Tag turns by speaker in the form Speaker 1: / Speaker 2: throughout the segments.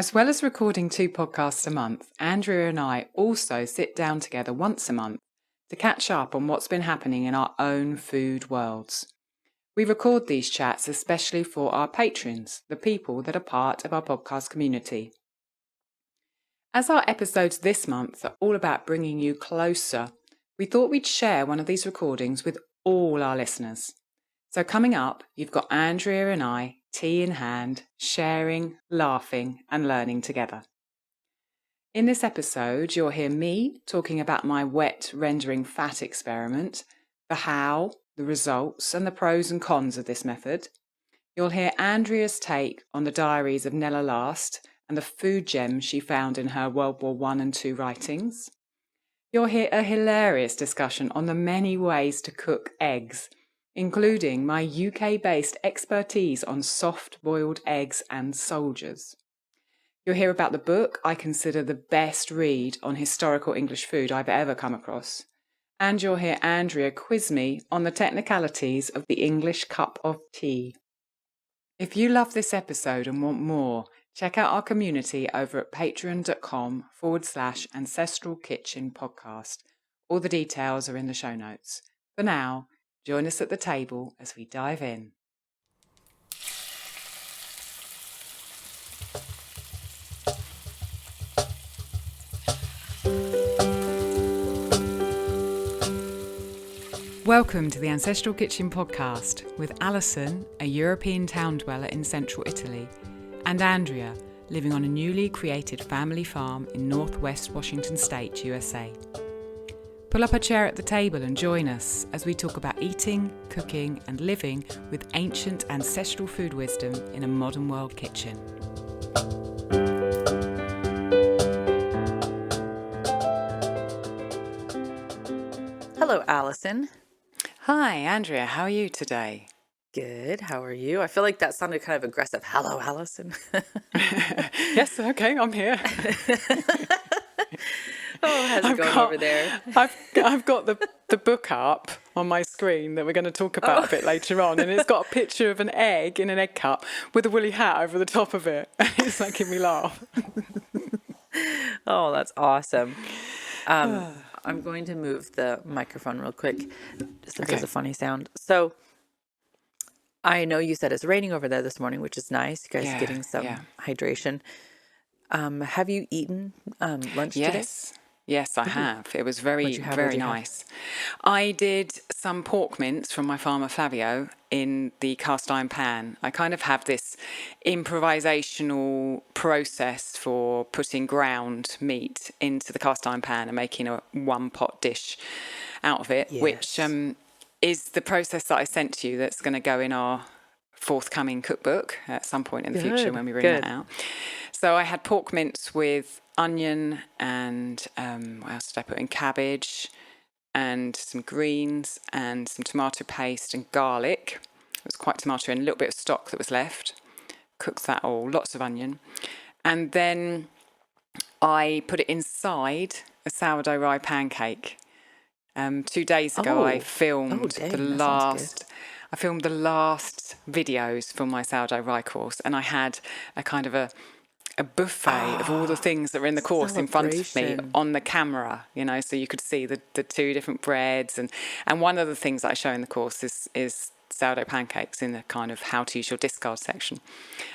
Speaker 1: As well as recording 2 podcasts a month, Andrea and I also sit down together once a month to catch up on what's been happening in our own food worlds. We record these chats especially for our patrons, the people that are part of our podcast community. As our episodes this month are all about bringing you closer, we thought we'd share one of these recordings with all our listeners. So coming up, you've got Andrea and I, tea in hand, sharing, laughing and learning together. In this episode, you'll hear me talking about my wet rendering fat experiment, the how, the results and the pros and cons of this method. You'll hear Andrea's take on the diaries of Nella Last and the food gems she found in her World War I and II writings. You'll hear a hilarious discussion on the many ways to cook eggs, including my UK-based expertise on soft-boiled eggs and soldiers. You'll hear about the book I consider the best read on historical English food I've ever come across. And you'll hear Andrea quiz me on the technicalities of the English cup of tea. If you love this episode and want more, check out our community over at patreon.com/Ancestral Kitchen Podcast. All the details are in the show notes. For now, join us at the table as we dive in. Welcome to the Ancestral Kitchen Podcast with Alison, a European town dweller in central Italy, and Andrea, living on a newly created family farm in northwest Washington State, USA. Pull up a chair at the table and join us as we talk about eating, cooking and living with ancient ancestral food wisdom in a modern world kitchen.
Speaker 2: Hello, Alison.
Speaker 1: Hi, Andrea. How are you today?
Speaker 2: Good. How are you? I feel like that sounded kind of aggressive. Hello, Alison.
Speaker 1: Yes, okay, I'm here.
Speaker 2: Oh, how's it going over there?
Speaker 1: I've got the book up on my screen that we're going to talk about a bit later on, and it's got a picture of an egg in an egg cup with a woolly hat over the top of it. It's making me laugh.
Speaker 2: Oh, that's awesome. I'm going to move the microphone real quick, just so there's a funny sound. So, I know you said it's raining over there this morning, which is nice. You guys getting some hydration. Have you eaten lunch today?
Speaker 1: Yes, I have. It was very nice. I did some pork mince from my farmer Flavio in the cast iron pan. I kind of have this improvisational process for putting ground meat into the cast iron pan and making a one pot dish out of it, which is the process that I sent to you that's going to go in our forthcoming cookbook at some point in the future when we bring that out. So I had pork mince with onion and what else did I put in? Cabbage and some greens and some tomato paste and garlic. It was quite tomato and a little bit of stock that was left. Cooked that all, lots of onion. And then I put it inside a sourdough rye pancake. 2 days ago I filmed the last videos for my sourdough rye course, and I had a kind of a buffet of all the things that were in the course in front of me on the camera, you know, so you could see the 2 different breads. And one of the things that I show in the course is sourdough pancakes in the kind of how to use your discard section.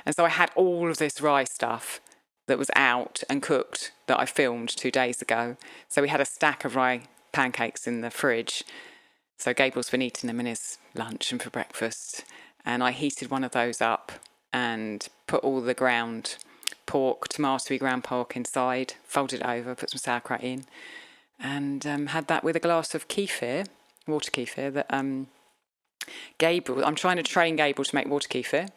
Speaker 1: And so I had all of this rye stuff that was out and cooked that I filmed 2 days ago. So we had a stack of rye pancakes in the fridge. So Gable's been eating them in his lunch and for breakfast. And I heated one of those up and put all the ground pork, tomatoey ground pork inside, folded it over, put some sauerkraut in, and had that with a glass of kefir, water kefir, that Gable, I'm trying to train Gable to make water kefir,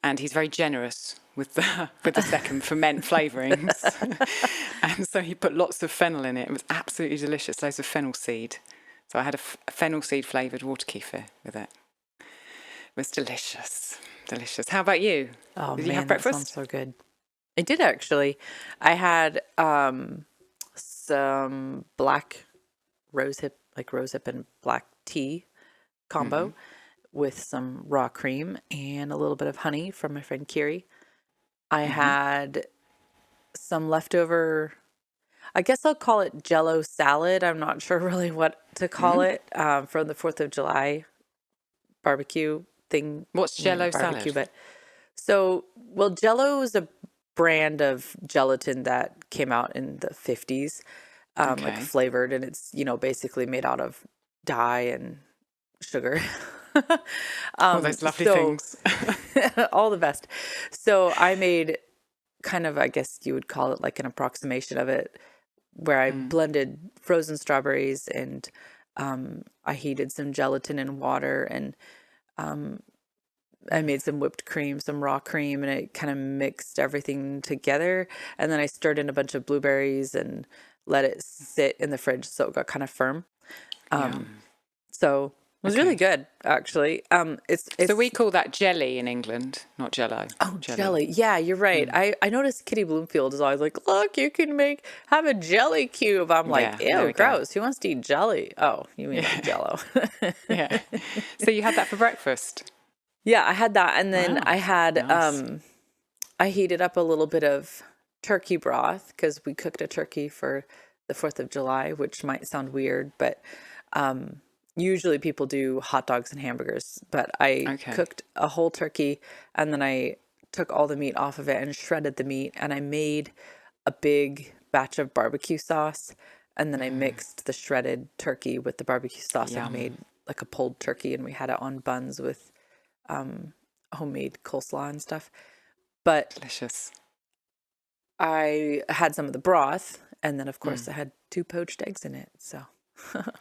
Speaker 1: and he's very generous with the second ferment flavourings. And so he put lots of fennel in it. It was absolutely delicious, loads of fennel seed. So I had a fennel seed flavoured water kefir with it. It was delicious. Delicious. How about you?
Speaker 2: Oh,
Speaker 1: Did you have breakfast?
Speaker 2: That sounds so good. I did actually. I had some black rosehip and black tea combo with some raw cream and a little bit of honey from my friend Kiri. I had some leftover, I guess I'll call it Jello salad. I'm not sure really what to call it, from the 4th of July barbecue thing.
Speaker 1: What's Jello salad?
Speaker 2: But well, Jello is a brand of gelatin that came out in the 50s, like flavored, and it's, basically made out of dye and sugar.
Speaker 1: All those lovely things.
Speaker 2: All the best. So I made kind of, I guess you would call it like an approximation of it, where I blended frozen strawberries and I heated some gelatin in water, and I made some whipped cream, some raw cream, and it kind of mixed everything together. And then I stirred in a bunch of blueberries and let it sit in the fridge so it got kind of firm. So it was really good, actually.
Speaker 1: So we call that jelly in England, not Jello.
Speaker 2: Oh, jelly. Yeah, you're right. I noticed Kitty Bloomfield is always like, look, you can have a jelly cube. I'm like, ew, gross. Who wants to eat jelly? Oh, you mean like Jello.
Speaker 1: Yeah. So you had that for breakfast?
Speaker 2: Yeah, I had that. And then I had, I heated up a little bit of turkey broth because we cooked a turkey for the 4th of July, which might sound weird, but usually people do hot dogs and hamburgers, but I cooked a whole turkey, and then I took all the meat off of it and shredded the meat, and I made a big batch of barbecue sauce, and then I mixed the shredded turkey with the barbecue sauce and made like a pulled turkey, and we had it on buns with homemade coleslaw and stuff. But
Speaker 1: delicious.
Speaker 2: I had some of the broth, and then of course I had 2 poached eggs in it. So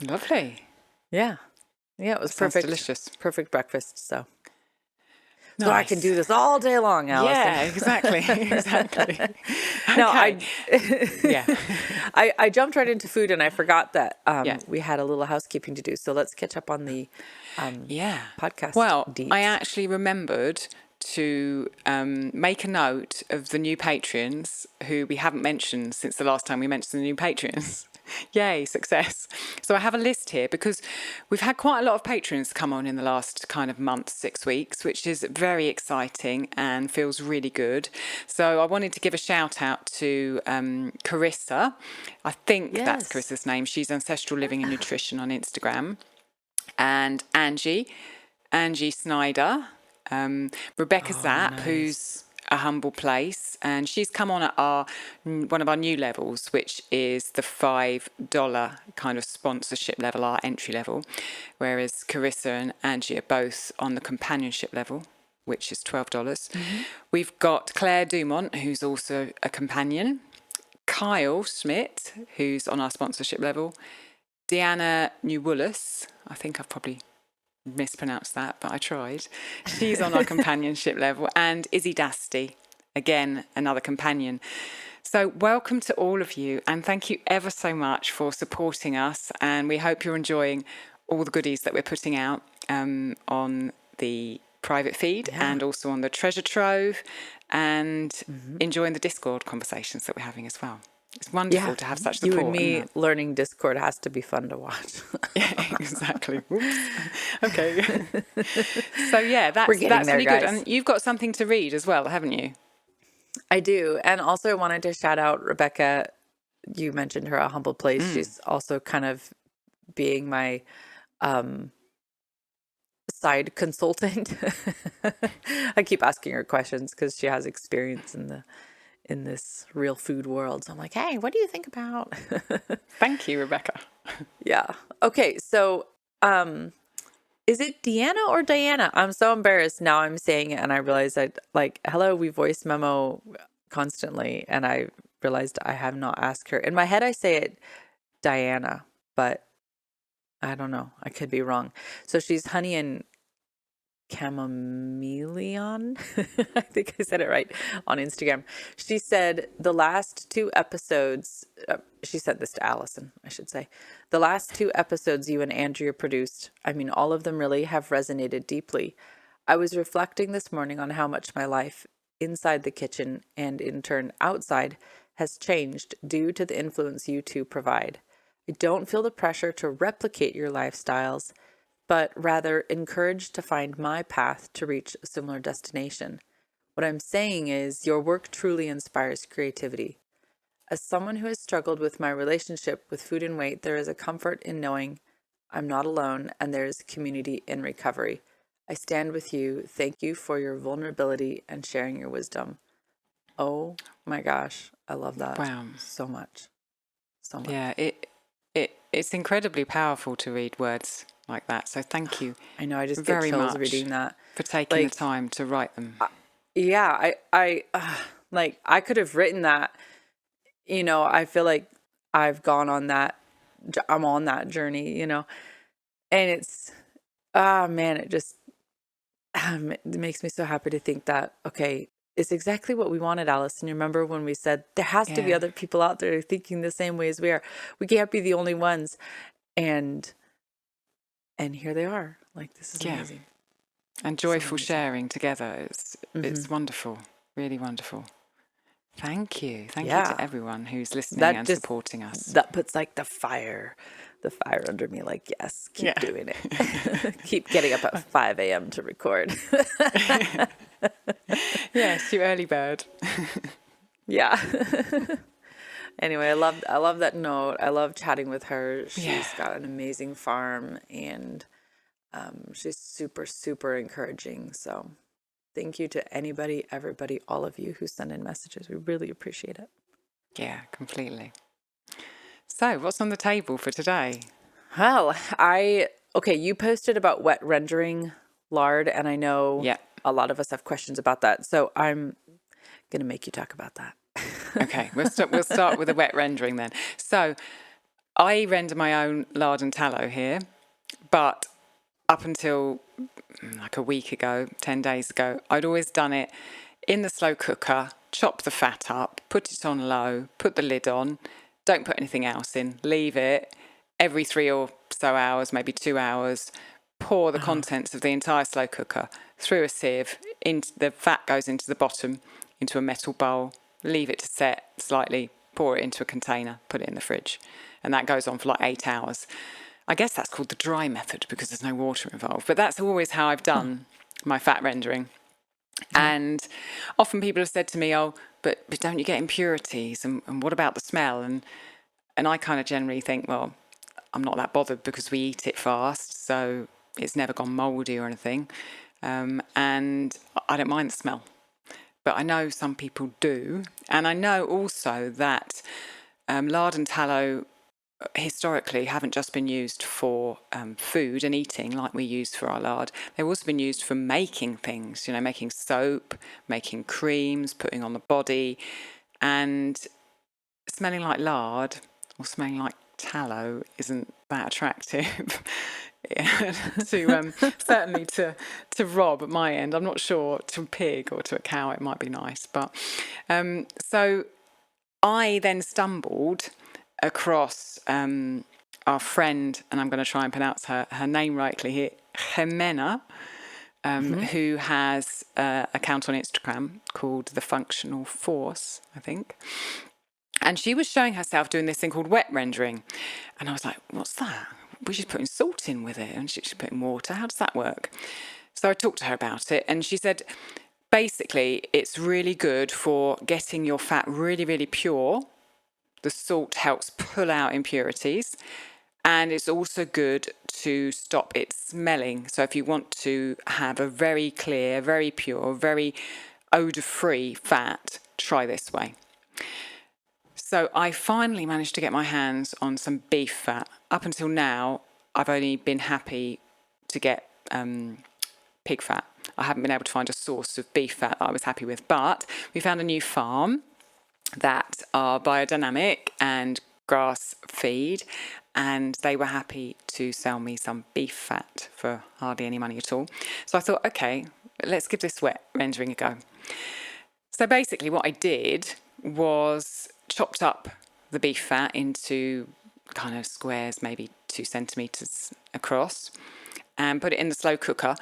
Speaker 1: lovely.
Speaker 2: Yeah, it was perfect.
Speaker 1: Delicious.
Speaker 2: Perfect breakfast. So I can do this all day long, Alison.
Speaker 1: Yeah, exactly.
Speaker 2: No, I jumped right into food, and I forgot that we had a little housekeeping to do. So let's catch up on the podcast.
Speaker 1: Well,
Speaker 2: deets.
Speaker 1: I actually remembered to make a note of the new patrons who we haven't mentioned since the last time we mentioned the new patrons. Yay, success. So I have a list here because we've had quite a lot of patrons come on in the last kind of month, 6 weeks, which is very exciting and feels really good. So I wanted to give a shout out to Carissa. I think that's Carissa's name. She's Ancestral Living and Nutrition on Instagram. And Angie Snyder, Rebecca Zapp, who's A Humble Place, and she's come on at one of our new levels, which is the $5 kind of sponsorship level, our entry level, whereas Carissa and Angie are both on the companionship level, which is $12. We've got Claire Dumont, who's also a companion, Kyle Schmidt, who's on our sponsorship level, Deanna Newullis, I think I've probably mispronounced that, but I tried. She's on our companionship level, and Izzy Dasty, again, another companion. So welcome to all of you, and thank you ever so much for supporting us, and we hope you're enjoying all the goodies that we're putting out on the private feed and also on the treasure trove, and enjoying the Discord conversations that we're having as well. It's wonderful to have such support.
Speaker 2: You and me learning Discord has to be fun to watch.
Speaker 1: Yeah, exactly. Whoops. Okay. So that's
Speaker 2: there,
Speaker 1: really
Speaker 2: guys.
Speaker 1: good. And you've got something to read as well, haven't you?
Speaker 2: I do. And also wanted to shout out Rebecca. You mentioned her, A Humble Place. She's also kind of being my side consultant. I keep asking her questions because she has experience in this real food world. So I'm like, hey, what do you think about?
Speaker 1: Thank you, Rebecca.
Speaker 2: Yeah. Okay. So, is it Deanna or Diana? I'm so embarrassed now I'm saying it. And I realized hello, we voice memo constantly. And I realized I have not asked her. In my head, I say it Diana, but I don't know. I could be wrong. So she's Honey and Chamomeleon. I think I said it right on Instagram. She said the last 2 episodes, she sent this to Alison, I should say. The last 2 episodes you and Andrea produced, all of them really have resonated deeply. I was reflecting this morning on how much my life inside the kitchen and in turn outside has changed due to the influence you two provide. I don't feel the pressure to replicate your lifestyles, but rather encouraged to find my path to reach a similar destination. What I'm saying is your work truly inspires creativity. As someone who has struggled with my relationship with food and weight, there is a comfort in knowing I'm not alone and there is community in recovery. I stand with you. Thank you for your vulnerability and sharing your wisdom. Oh my gosh, I love that
Speaker 1: Wow.
Speaker 2: so much. So much.
Speaker 1: Yeah, it's incredibly powerful to read words like that. So thank you
Speaker 2: I know, I just get
Speaker 1: very
Speaker 2: chills
Speaker 1: much
Speaker 2: reading that.
Speaker 1: for taking the
Speaker 2: Like,
Speaker 1: time to write them.
Speaker 2: yeah, like I could have written that, I feel like I've gone on that, I'm on that journey, and it's, man, it just, it makes me so happy to think that, okay, it's exactly what we wanted, Alison. You remember when we said there has to be
Speaker 1: Yeah.
Speaker 2: other people out there thinking the same way as we are. We can't be the only ones. And here they are. Like, this is amazing.
Speaker 1: And joyful sharing together. It's wonderful. Really wonderful. Thank you. Thank you to everyone who's listening and supporting us.
Speaker 2: That puts like the fire under me. Like, yes, keep doing it. Keep getting up at 5 a.m. to record.
Speaker 1: Yes, you early bird.
Speaker 2: Yeah. Anyway, I love that note. I love chatting with her. She's got an amazing farm, and she's super, super encouraging. So thank you to anybody, everybody, all of you who send in messages. We really appreciate it.
Speaker 1: Yeah, completely. So what's on the table for today?
Speaker 2: Well, you posted about wet rendering lard, and I know a lot of us have questions about that. So I'm going to make you talk about that.
Speaker 1: Okay, we'll start with the wet rendering then. So I render my own lard and tallow here, but up until like a week ago, 10 days ago, I'd always done it in the slow cooker, chop the fat up, put it on low, put the lid on, don't put anything else in, leave it every 3 or so hours, maybe 2 hours, pour the contents of the entire slow cooker through a sieve, the fat goes into the bottom, into a metal bowl, leave it to set slightly, pour it into a container, put it in the fridge. And that goes on for like 8 hours. I guess that's called the dry method because there's no water involved. But that's always how I've done my fat rendering. And often people have said to me, oh, but don't you get impurities? And what about the smell? And I kind of generally think, well, I'm not that bothered because we eat it fast. So it's never gone mouldy or anything. And I don't mind the smell. But I know some people do. And I know also that lard and tallow historically haven't just been used for food and eating like we use for our lard. They've also been used for making things, making soap, making creams, putting on the body. And smelling like lard or smelling like tallow isn't that attractive. Certainly to Rob at my end. I'm not sure, to a pig or to a cow it might be nice, but so I then stumbled across our friend, and I'm going to try and pronounce her name rightly here, Jimena, who has an account on Instagram called The Functional Force, I think. And she was showing herself doing this thing called wet rendering. And I was like, what's that? Well, she's putting salt in with it and she's putting water. How does that work? So I talked to her about it and she said, basically, it's really good for getting your fat really, really pure. The salt helps pull out impurities. And it's also good to stop it smelling. So if you want to have a very clear, very pure, very odour-free fat, try this way. So I finally managed to get my hands on some beef fat. Up until now, I've only been happy to get pig fat. I haven't been able to find a source of beef fat that I was happy with. But we found a new farm that are biodynamic and grass feed, and they were happy to sell me some beef fat for hardly any money at all. So I thought, okay, let's give this wet rendering a go. So basically what I did was chopped up the beef fat into kind of squares, maybe 2 centimetres across, and put it in the slow cooker.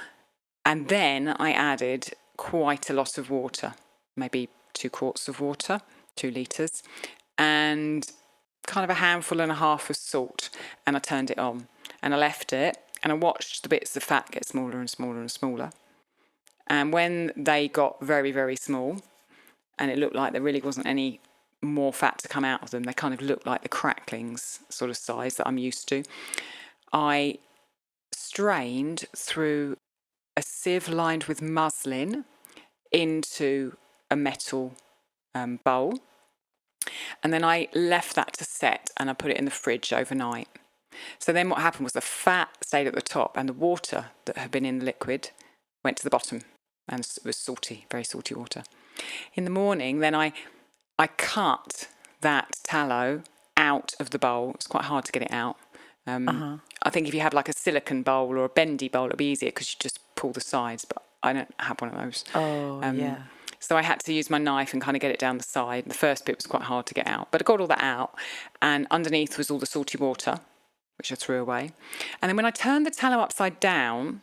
Speaker 1: And then I added quite a lot of water, maybe 2 quarts of water, 2 litres, and kind of a handful and a half of salt. And I turned it on and I left it and I watched the bits of fat get smaller and smaller and smaller. And when they got very, very small and it looked like there really wasn't any more fat to come out of them. They kind of look like the cracklings sort of size that I'm used to. I strained through a sieve lined with muslin into a metal bowl. And then I left that to set and I put it in the fridge overnight. So then what happened was the fat stayed at the top and the water that had been in the liquid went to the bottom, and it was salty, very salty water. In the morning, then I cut that tallow out of the bowl. It's quite hard to get it out. I think if you have like a silicone bowl or a bendy bowl, it'll be easier because you just pull the sides, but I don't have one of those.
Speaker 2: Yeah.
Speaker 1: So I had to use my knife and kind of get it down the side. The first bit was quite hard to get out, but I got all that out. And underneath was all the salty water, which I threw away. And then when I turned the tallow upside down,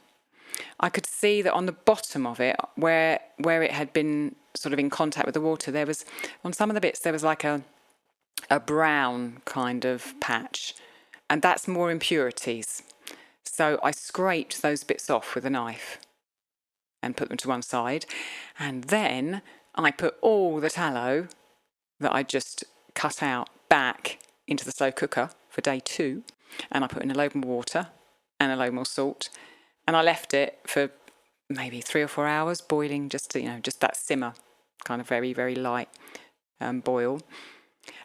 Speaker 1: I could see that on the bottom of it, where it had been sort of in contact with the water, there was, on some of the bits, there was like a brown kind of patch. And that's more impurities. So I scraped those bits off with a knife and put them to one side. And then I put all the tallow that I just cut out back into the slow cooker for day 2. And I put in a load more water and a load more salt. And I left it for maybe 3 or 4 hours boiling, just that simmer, kind of very, very light boil.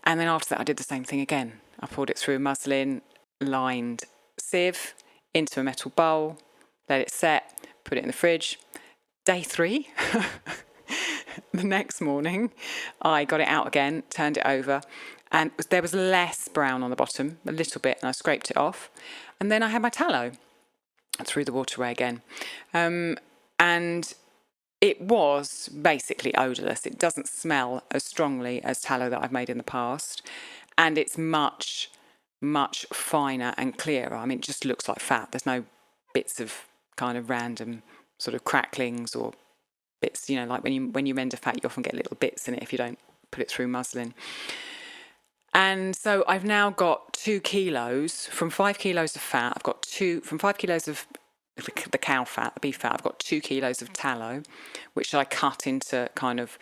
Speaker 1: And then after that, I did the same thing again. I poured it through a muslin lined sieve into a metal bowl, let it set, put it in the fridge. Day 3, the next morning, I got it out again, turned it over, and there was less brown on the bottom, a little bit, and I scraped it off. And then I had my tallow. I threw the water away again. And it was basically odourless. It doesn't smell as strongly as tallow that I've made in the past. And it's much, much finer and clearer. I mean, it just looks like fat. There's no bits of kind of random sort of cracklings or bits, like when you render fat, you often get little bits in it if you don't put it through muslin. And so I've now got 2 kilos from 5 kilos of fat. I've got from 5 kilos of the cow fat, the beef fat. I've got 2 kilos of tallow, which I cut into kind of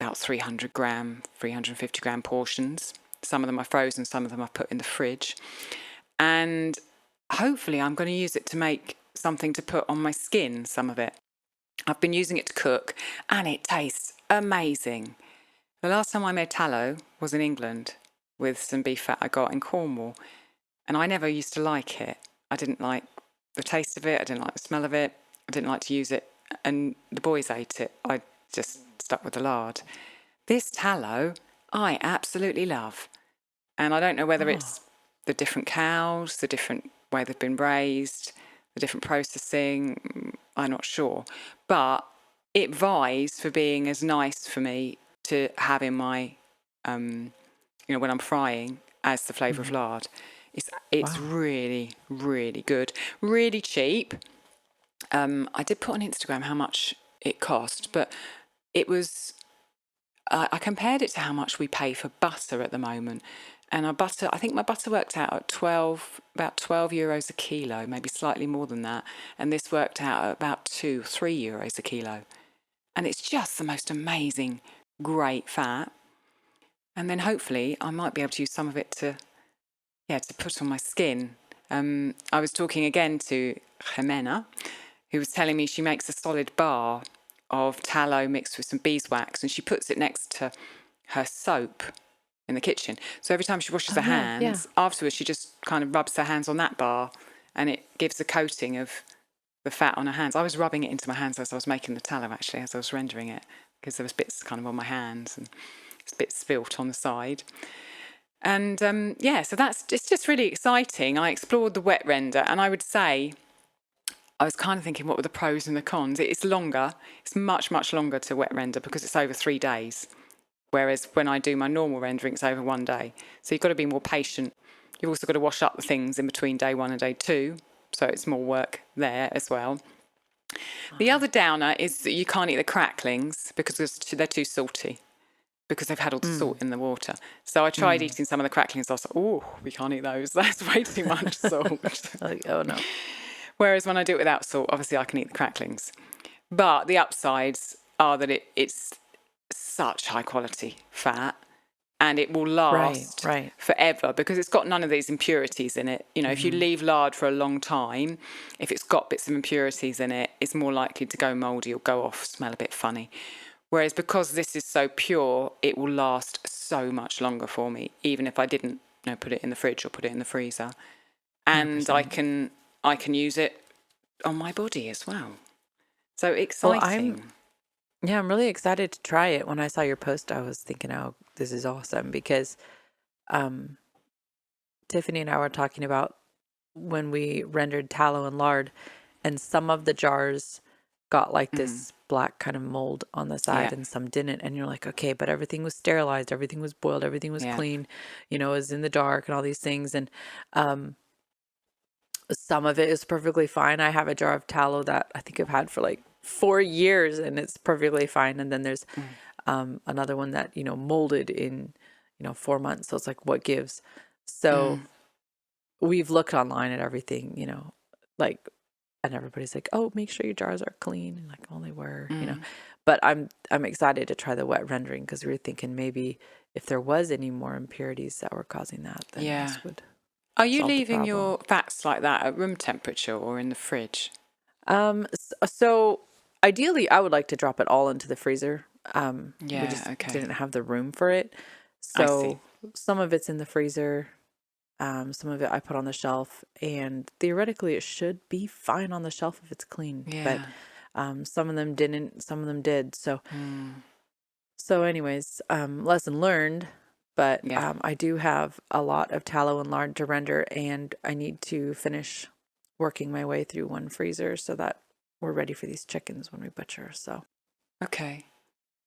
Speaker 1: about 300 gram, 350 gram portions. Some of them are frozen, some of them I put in the fridge. And hopefully I'm going to use it to make something to put on my skin, some of it. I've been using it to cook and it tastes amazing. The last time I made tallow was in England with some beef fat I got in Cornwall, and I never used to like it. I didn't like the taste of it, I didn't like the smell of it, I didn't like to use it, and the boys ate it. I just stuck with the lard. This tallow I absolutely love, and I don't know whether it's the different cows, the different way they've been raised, the different processing, I'm not sure. But it vies for being as nice for me to have in my, when I'm frying, as the flavour of lard. It's really, really good. Really cheap. I did put on Instagram how much it cost, but it was, I compared it to how much we pay for butter at the moment. And I think my butter worked out at about 12 euros a kilo, maybe slightly more than that. And this worked out at about 3 euros a kilo. And it's just the most amazing, great fat. And then hopefully I might be able to use some of it to put on my skin. I was talking again to Jimena, who was telling me she makes a solid bar of tallow mixed with some beeswax, and she puts it next to her soap in the kitchen. So every time she washes her hands, afterwards she just kind of rubs her hands on that bar, and it gives a coating of the fat on her hands. I was rubbing it into my hands as I was making the tallow, actually, as I was rendering it, because there was bits kind of on my hands and bits spilt on the side. And so it's just really exciting. I explored the wet render, and I would say I was kind of thinking, what were the pros and the cons? It's longer. It's much, much longer to wet render because it's over 3 days. Whereas when I do my normal rendering, it's over 1 day. So you've got to be more patient. You've also got to wash up the things in between day 1 and day 2. So it's more work there as well. The other downer is that you can't eat the cracklings because they're too salty, because they've had all the salt in the water. So I tried eating some of the cracklings. I was like, we can't eat those. That's way too much salt.
Speaker 2: Oh, no.
Speaker 1: Whereas when I do it without salt, obviously I can eat the cracklings. But the upsides are that it's such high quality fat, and it will last
Speaker 2: right.
Speaker 1: forever because it's got none of these impurities in it. You know, if you leave lard for a long time, if it's got bits of impurities in it, it's more likely to go mouldy or go off, smell a bit funny. Whereas because this is so pure, it will last so much longer for me, even if I didn't, you know, put it in the fridge or put it in the freezer. And
Speaker 2: 100%.
Speaker 1: I can use it on my body as well. So exciting.
Speaker 2: Well, I'm really excited to try it. When I saw your post, I was thinking, oh, this is awesome, because Tiffany and I were talking about when we rendered tallow and lard, and some of the jars got like this black kind of mold on the side and some didn't. And you're like, okay, but everything was sterilized, everything was boiled, everything was clean, you know, it was in the dark and all these things. And some of it is perfectly fine. I have a jar of tallow that I think I've had for like 4 years and it's perfectly fine. And then there's another one that, you know, molded in, you know, 4 months. So it's like, what gives? So we've looked online at everything, you know, like, and everybody's like, oh, make sure your jars are clean. And like, oh, they were, you know, but I'm excited to try the wet rendering, because we were thinking maybe if there was any more impurities that were causing that, then this would.
Speaker 1: Are you leaving your fats like that at room temperature or in the fridge?
Speaker 2: So ideally, I would like to drop it all into the freezer. We just didn't have the room for it. So some of it's in the freezer. Some of it I put on the shelf, and theoretically it should be fine on the shelf if it's clean. Yeah. But some of them didn't, some of them did. So, anyways, lesson learned. But I do have a lot of tallow and lard to render, and I need to finish working my way through one freezer so that we're ready for these chickens when we butcher. So,
Speaker 1: okay.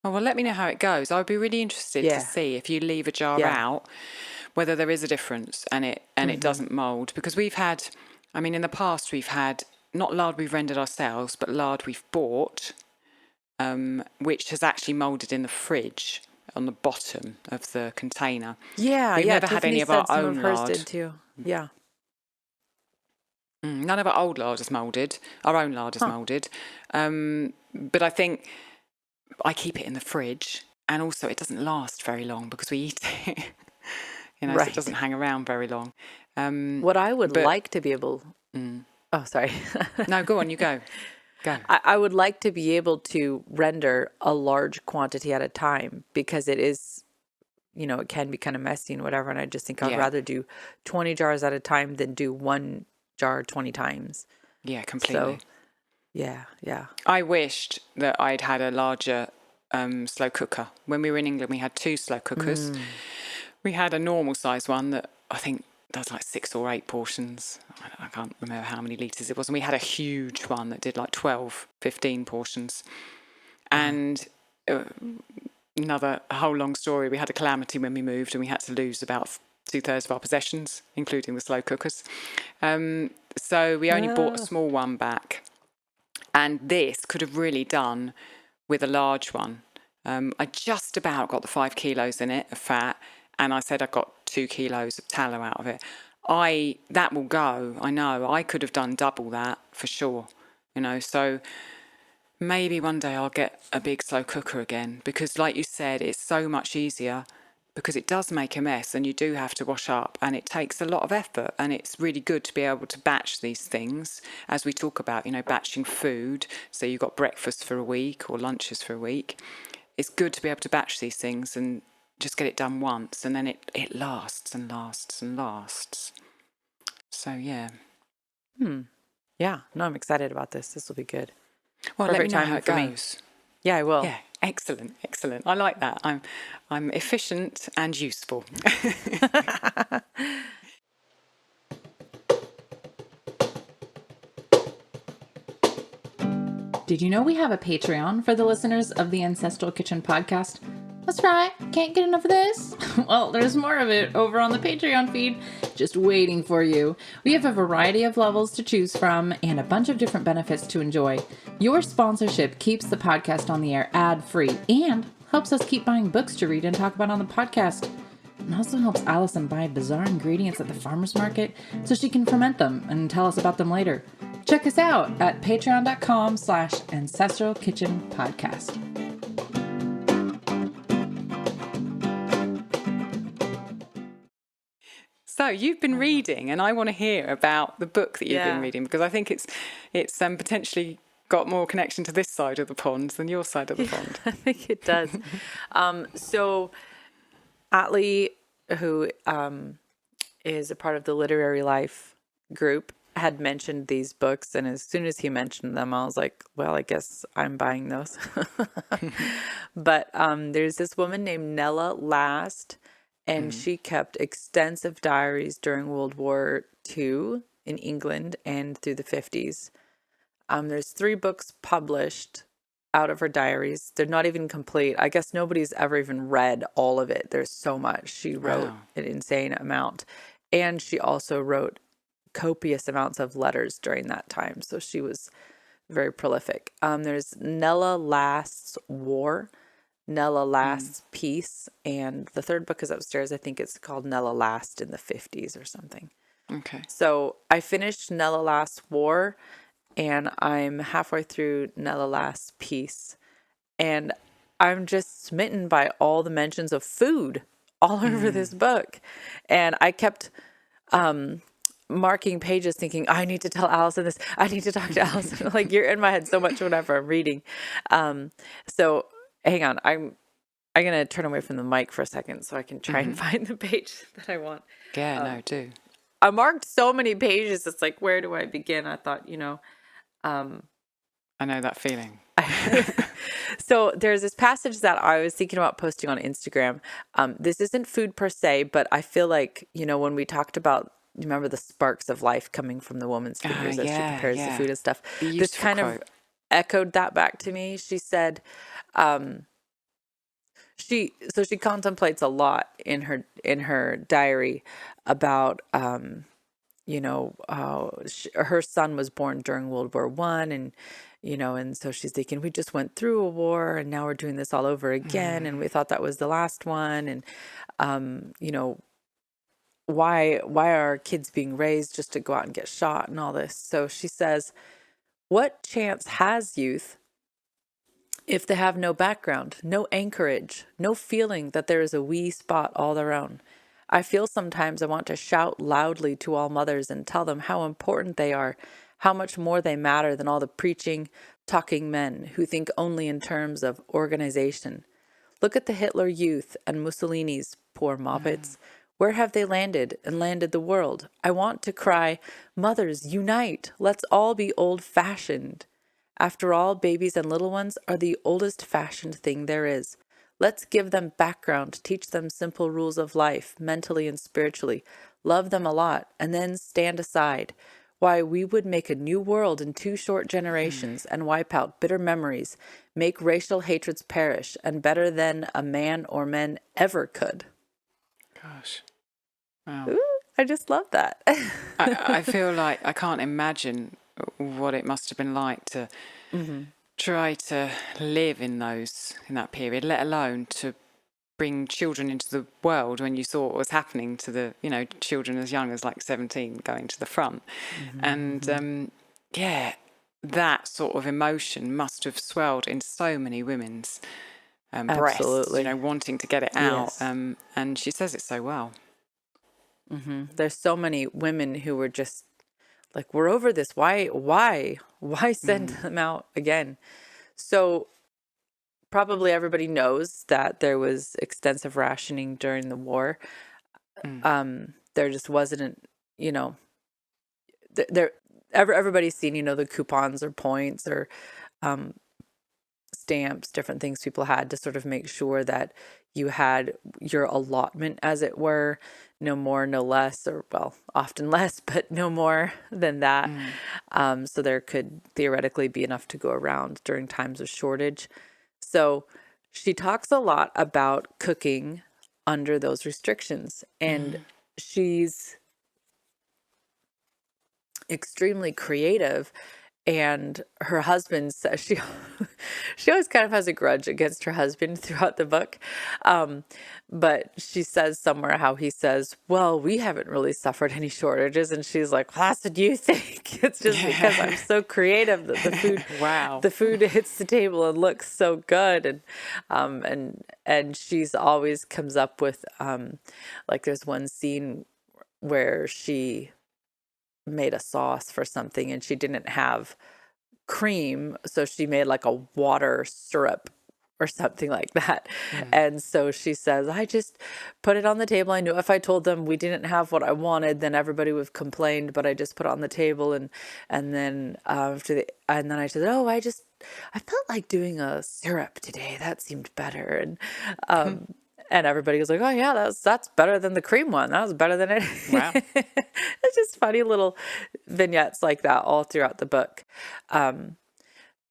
Speaker 1: Oh, well, let me know how it goes. I'd be really interested to see if you leave a jar out, whether there is a difference and it doesn't mold. Because we've had, I mean, in the past we've had not lard we've rendered ourselves, but lard we've bought, which has actually molded in the fridge on the bottom of the container.
Speaker 2: Yeah,
Speaker 1: we've never
Speaker 2: Tiffany
Speaker 1: had any of our
Speaker 2: some
Speaker 1: own
Speaker 2: of hers
Speaker 1: lard.
Speaker 2: did too. Yeah.
Speaker 1: None of our old lard is moulded. Our own lard is moulded. But I think I keep it in the fridge, and also it doesn't last very long because we eat it. You know, so it doesn't hang around very long.
Speaker 2: What I would like to be able... Oh, sorry.
Speaker 1: No, go on, you go. Go.
Speaker 2: I would like to be able to render a large quantity at a time, because it is, you know, it can be kind of messy and whatever. And I just think I'd rather do 20 jars at a time than do one jar 20 times.
Speaker 1: Yeah, completely.
Speaker 2: So, yeah.
Speaker 1: I wished that I'd had a larger slow cooker. When we were in England, we had 2 slow cookers. We had a normal size one that I think does like 6 or 8 portions. I can't remember how many litres it was. And we had a huge one that did like 12, 15 portions. And another whole long story, we had a calamity when we moved and we had to lose about 2/3 of our possessions, including the slow cookers. So we only bought a small one back. And this could have really done with a large one. I just about got the 5 kilos in it of fat, and I said I got 2 kilos of tallow out of it. That will go. I know I could have done double that for sure. You know, so maybe one day I'll get a big slow cooker again, because like you said, it's so much easier, because it does make a mess and you do have to wash up, and it takes a lot of effort, and it's really good to be able to batch these things, as we talk about, you know, batching food. So you've got breakfast for a week or lunches for a week. It's good to be able to batch these things and just get it done once, and then it lasts and lasts and lasts. So, yeah.
Speaker 2: Yeah, no, I'm excited about this. This will be good.
Speaker 1: Well,
Speaker 2: Perfect
Speaker 1: let me know
Speaker 2: timing
Speaker 1: how it
Speaker 2: for me.
Speaker 1: goes.
Speaker 2: Yeah, I will.
Speaker 1: Yeah, excellent. I like that. I'm efficient and useful.
Speaker 3: Did you know we have a Patreon for the listeners of the Ancestral Kitchen Podcast? That's right, can't get enough of this? Well, there's more of it over on the Patreon feed, just waiting for you. We have a variety of levels to choose from and a bunch of different benefits to enjoy. Your sponsorship keeps the podcast on the air ad-free and helps us keep buying books to read and talk about on the podcast. And also helps Alison buy bizarre ingredients at the farmer's market so she can ferment them and tell us about them later. Check us out at patreon.com/Ancestral Kitchen Podcast.
Speaker 1: So you've been reading, and I want to hear about the book that you've been reading, because I think it's potentially got more connection to this side of the pond than your side of the pond.
Speaker 2: I think it does. So Hartley, who is a part of the Literary Life group, had mentioned these books, and as soon as he mentioned them, I was like, well, I guess I'm buying those. But there's this woman named Nella Last, and she kept extensive diaries during World War II in England and through the 50s. There's 3 books published out of her diaries. They're not even complete. I guess nobody's ever even read all of it. There's so much. She wrote an insane amount. And she also wrote copious amounts of letters during that time. So she was very prolific. There's Nella Last's War, Nella Last's Peace, and the 3rd book is upstairs. I think it's called Nella Last in the 50s or something.
Speaker 1: Okay.
Speaker 2: So I finished Nella Last's War, and I'm halfway through Nella Last's Peace. And I'm just smitten by all the mentions of food all over this book. And I kept marking pages thinking, I need to tell Alison this. I need to talk to Alison. Like, you're in my head so much whenever I'm reading. So hang on. I'm going to turn away from the mic for a second so I can try and find the page that I want.
Speaker 1: Yeah, no, do.
Speaker 2: I marked so many pages. It's like, where do I begin? I thought,
Speaker 1: I know that feeling.
Speaker 2: So there's this passage that I was thinking about posting on Instagram. This isn't food per se, but I feel like, when we talked about, remember the sparks of life coming from the woman's fingers as she prepares the food and stuff. This kind of echoed that back to me. She said, she contemplates a lot in her diary about, her son was born during World War I, and and so she's thinking, we just went through a war and now we're doing this all over again, and we thought that was the last one, and why are kids being raised just to go out and get shot and all this? So she says, what chance has youth if they have no background, no anchorage, no feeling that there is a wee spot all their own? I feel sometimes I want to shout loudly to all mothers and tell them how important they are, how much more they matter than all the preaching, talking men who think only in terms of organization. Look at the Hitler Youth and Mussolini's poor moppets. Where have they landed and landed the world? I want to cry, mothers, unite. Let's all be old-fashioned. After all, babies and little ones are the oldest fashioned thing there is. Let's give them background, teach them simple rules of life, mentally and spiritually. Love them a lot, and then stand aside. Why, we would make a new world in 2 short generations and wipe out bitter memories, make racial hatreds perish, and better than a man or men ever could.
Speaker 1: Gosh. Wow.
Speaker 2: Ooh, I just love that.
Speaker 1: I feel like I can't imagine what it must have been like to try to live in that period, let alone to bring children into the world when you saw what was happening to the, children as young as like 17 going to the front. And that sort of emotion must have swelled in so many women's breasts, wanting to get it out.
Speaker 2: Yes.
Speaker 1: And she says it so well.
Speaker 2: There's so many women who were just like, we're over this. Why send them out again? So probably everybody knows that there was extensive rationing during the war. There just wasn't, everybody's seen, the coupons or points or stamps, different things people had to sort of make sure that you had your allotment, as it were, no more, no less, or well, often less, but no more than that. So there could theoretically be enough to go around during times of shortage. So she talks a lot about cooking under those restrictions, and she's extremely creative. And her husband says she always kind of has a grudge against her husband throughout the book. But she says somewhere how he says, well, we haven't really suffered any shortages. And she's like, well, that's what you think. It's just because I'm so creative that the food, the food hits the table and looks so good. And she's always comes up with, like there's one scene where she made a sauce for something and she didn't have cream, so she made like a water syrup or something like that. And so she says, I just put it on the table. I knew if I told them we didn't have what I wanted, then everybody would have complained, but I just put it on the table. And then and then I said, oh, I felt like doing a syrup today. That seemed better. And everybody was like, oh yeah, that's better than the cream one. That was better than it.
Speaker 1: Wow.
Speaker 2: It's just funny little vignettes like that all throughout the book.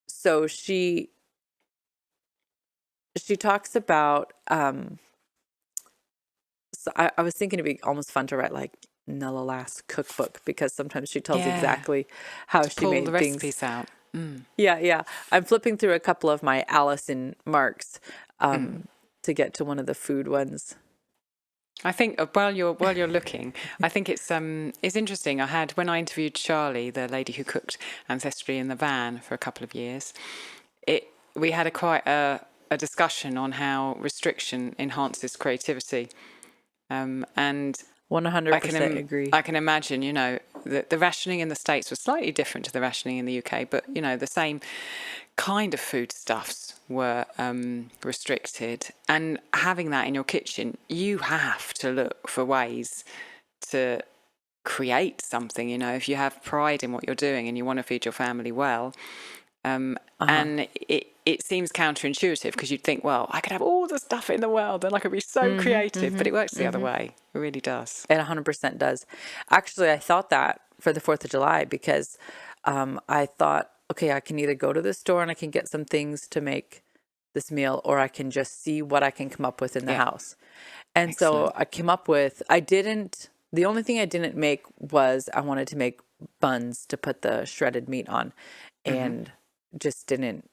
Speaker 2: So she talks about, so I was thinking it'd be almost fun to write like Nella Last cookbook, because sometimes she tells exactly how she
Speaker 1: Pull
Speaker 2: made
Speaker 1: the
Speaker 2: things.
Speaker 1: recipes out.
Speaker 2: Yeah. I'm flipping through a couple of my Alison marks to get to one of the food ones.
Speaker 1: I think while you're looking, I think it's interesting. I had, when I interviewed Charlie, the lady who cooked ancestrally in the van for a couple of years, we had quite a discussion on how restriction enhances creativity, and
Speaker 2: 100% agree.
Speaker 1: I can imagine, the rationing in the States was slightly different to the rationing in the UK, but the same kind of foodstuffs were restricted, and having that in your kitchen, you have to look for ways to create something. If you have pride in what you're doing and you want to feed your family well, and it seems counterintuitive, because you'd think, well, I could have all the stuff in the world and I could be so creative, but it works the other way. It really does.
Speaker 2: It 100% does. Actually, I thought that for the 4th of July, because I thought, okay, I can either go to the store and I can get some things to make this meal, or I can just see what I can come up with in the house. And so I came up with, the only thing I didn't make was I wanted to make buns to put the shredded meat on, and just didn't.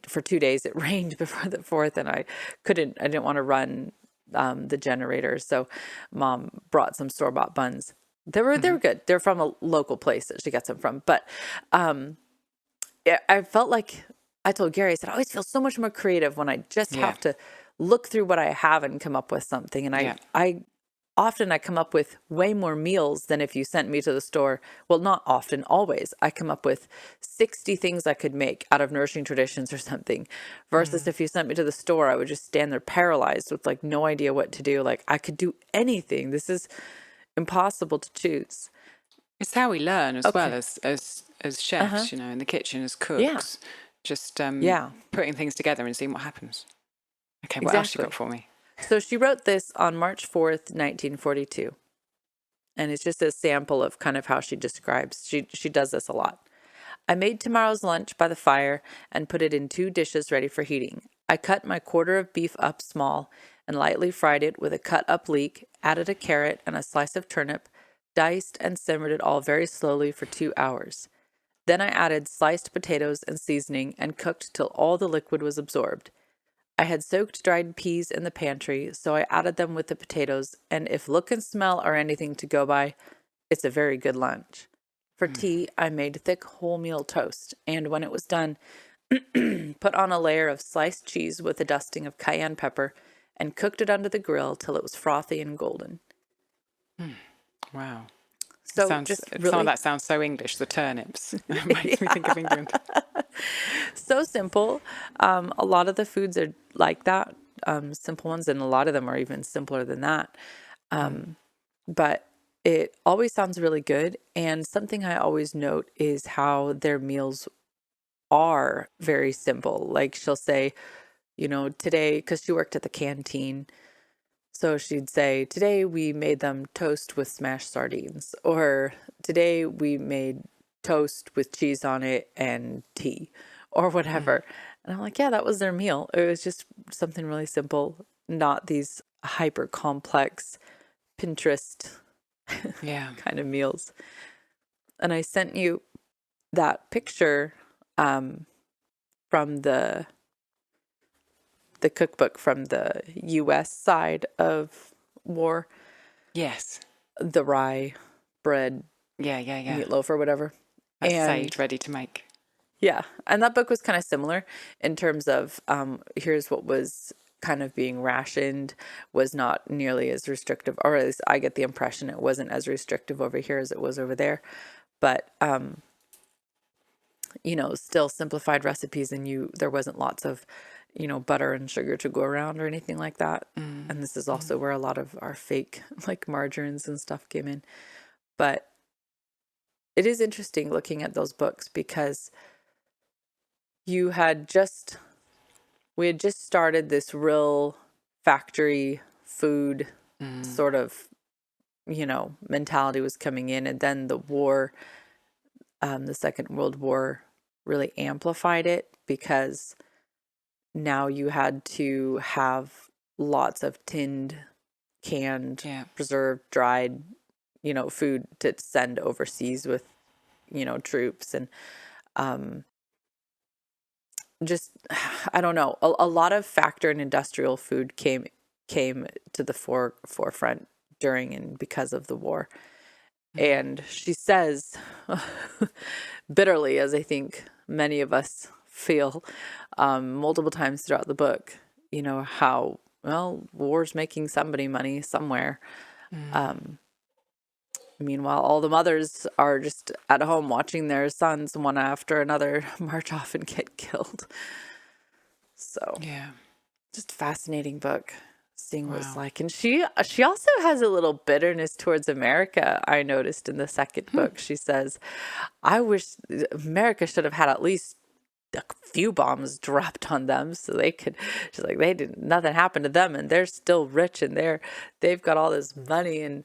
Speaker 2: For 2 days it rained before the 4th, and I didn't want to run the generator. So Mom brought some store-bought buns. They were good. They're from a local place that she gets them from. But I felt like, I told Gary, I said, I always feel so much more creative when I just have to look through what I have and come up with something. And I often come up with way more meals than if you sent me to the store. Well, not often, always. I come up with 60 things I could make out of Nourishing Traditions or something, versus if you sent me to the store, I would just stand there paralyzed with like no idea what to do. Like, I could do anything. This is impossible to choose.
Speaker 1: It's how we learn as well as chefs, in the kitchen, as cooks. Just putting things together and seeing what happens. Okay, what else you got for me?
Speaker 2: So she wrote this on March 4th, 1942. And it's just a sample of kind of how she describes. She does this a lot. I made tomorrow's lunch by the fire and put it in 2 dishes ready for heating. I cut my quarter of beef up small and lightly fried it with a cut up leek, added a carrot and a slice of turnip, diced and simmered it all very slowly for 2 hours. Then I added sliced potatoes and seasoning and cooked till all the liquid was absorbed. I had soaked dried peas in the pantry, so I added them with the potatoes, and if look and smell are anything to go by, it's a very good lunch. For tea, I made thick wholemeal toast, and when it was done, put on a layer of sliced cheese with a dusting of cayenne pepper, and cooked it under the grill till it was frothy and golden.
Speaker 1: Wow.
Speaker 2: So
Speaker 1: some of that sounds so English, the turnips. It makes me think of England.
Speaker 2: So simple. A lot of the foods are like that, simple ones, and a lot of them are even simpler than that. But it always sounds really good. And something I always note is how their meals are very simple. Like she'll say, today, because she worked at the canteen, so she'd say, today we made them toast with smashed sardines, or today we made toast with cheese on it and tea, or whatever. And I'm like, yeah, that was their meal. It was just something really simple, not these hyper complex Pinterest kind of meals. And I sent you that picture from the cookbook from the U.S. side of war. Yes. The rye bread.
Speaker 1: Yeah.
Speaker 2: Meatloaf or whatever.
Speaker 1: That's saved, ready to make.
Speaker 2: Yeah. And that book was kind of similar in terms of here's what was kind of being rationed was not nearly as restrictive, or at least I get the impression it wasn't as restrictive over here as it was over there. But, still simplified recipes, and there wasn't lots of, butter and sugar to go around or anything like that. And this is also where a lot of our fake like margarines and stuff came in. But it is interesting looking at those books because we had just started this real factory food sort of, mentality was coming in. And then the war, the Second World War really amplified it because now you had to have lots of tinned, canned, preserved, dried, food to send overseas with, troops. And just, I don't know, a lot of factor and industrial food came to the forefront during and because of the war. And she says, bitterly, as I think many of us feel, multiple times throughout the book, how, war's making somebody money somewhere. Meanwhile, all the mothers are just at home watching their sons one after another march off and get killed. So, just fascinating book. Seeing what it's like. And she also has a little bitterness towards America, I noticed in the second book. She says, I wish America should have had at least a few bombs dropped on them so they could, she's like, nothing happened to them and they're still rich and they've got all this money and,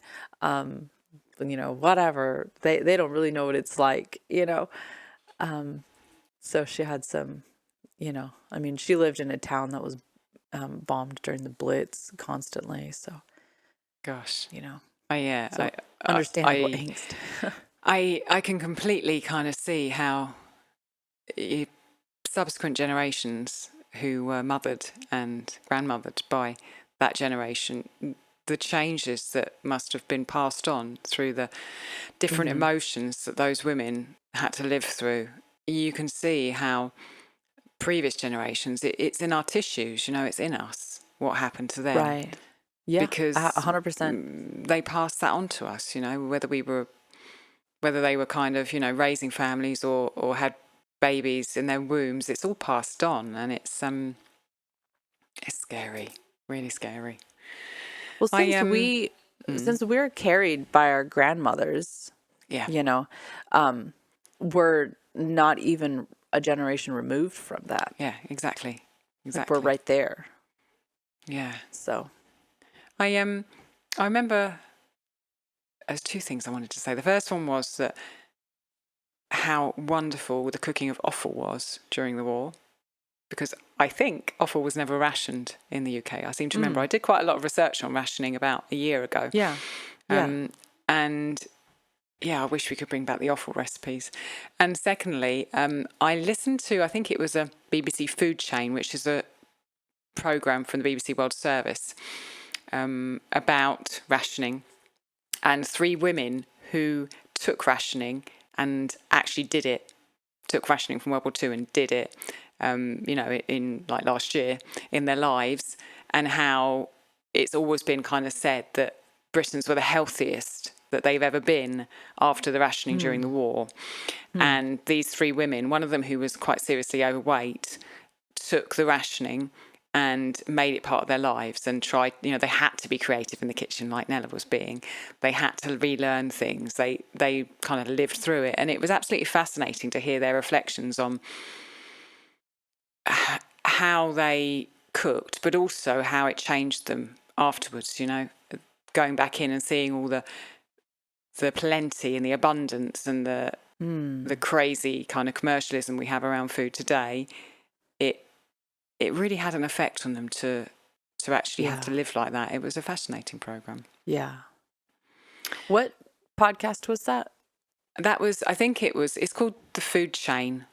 Speaker 2: whatever. They don't really know what it's like, So she had some, she lived in a town that was bombed during the Blitz constantly. So,
Speaker 1: gosh,
Speaker 2: understandable angst.
Speaker 1: I can completely kind of see how subsequent generations who were mothered and grandmothered by that generation, the changes that must have been passed on through the different emotions that those women had to live through. You can see how previous generations, it's in our tissues, it's in us, what happened to them.
Speaker 2: Right. Yeah.
Speaker 1: Because
Speaker 2: 100%.
Speaker 1: They passed that on to us, whether they were kind of, raising families or had babies in their wombs, it's all passed on, and it's scary, really scary.
Speaker 2: Well, since we're carried by our grandmothers, we're not even a generation removed from that.
Speaker 1: Yeah, exactly.
Speaker 2: Like we're right there.
Speaker 1: Yeah.
Speaker 2: So,
Speaker 1: I remember there's two things I wanted to say. The first one was that how wonderful the cooking of offal was during the war, because I think offal was never rationed in the UK. I seem to remember I did quite a lot of research on rationing about a year ago.
Speaker 2: Yeah.
Speaker 1: And I wish we could bring back the offal recipes. And secondly, I listened to, I think it was a BBC Food Chain, which is a programme from the BBC World Service about rationing, and 3 women who took rationing and actually did it, took rationing from World War II and did it, in like last year in their lives, and how it's always been kind of said that Britons were the healthiest that they've ever been after the rationing during the war. And these 3 women, one of them who was quite seriously overweight, took the rationing and made it part of their lives and tried, they had to be creative in the kitchen like Nella was being. They had to relearn things. They kind of lived through it. And it was absolutely fascinating to hear their reflections on how they cooked, but also how it changed them afterwards, going back in and seeing all the plenty and the abundance and the crazy kind of commercialism we have around food today. It really had an effect on them to actually have to live like that. It was a fascinating program.
Speaker 2: Yeah. What podcast was that?
Speaker 1: That was, I think it's called The Food Chain.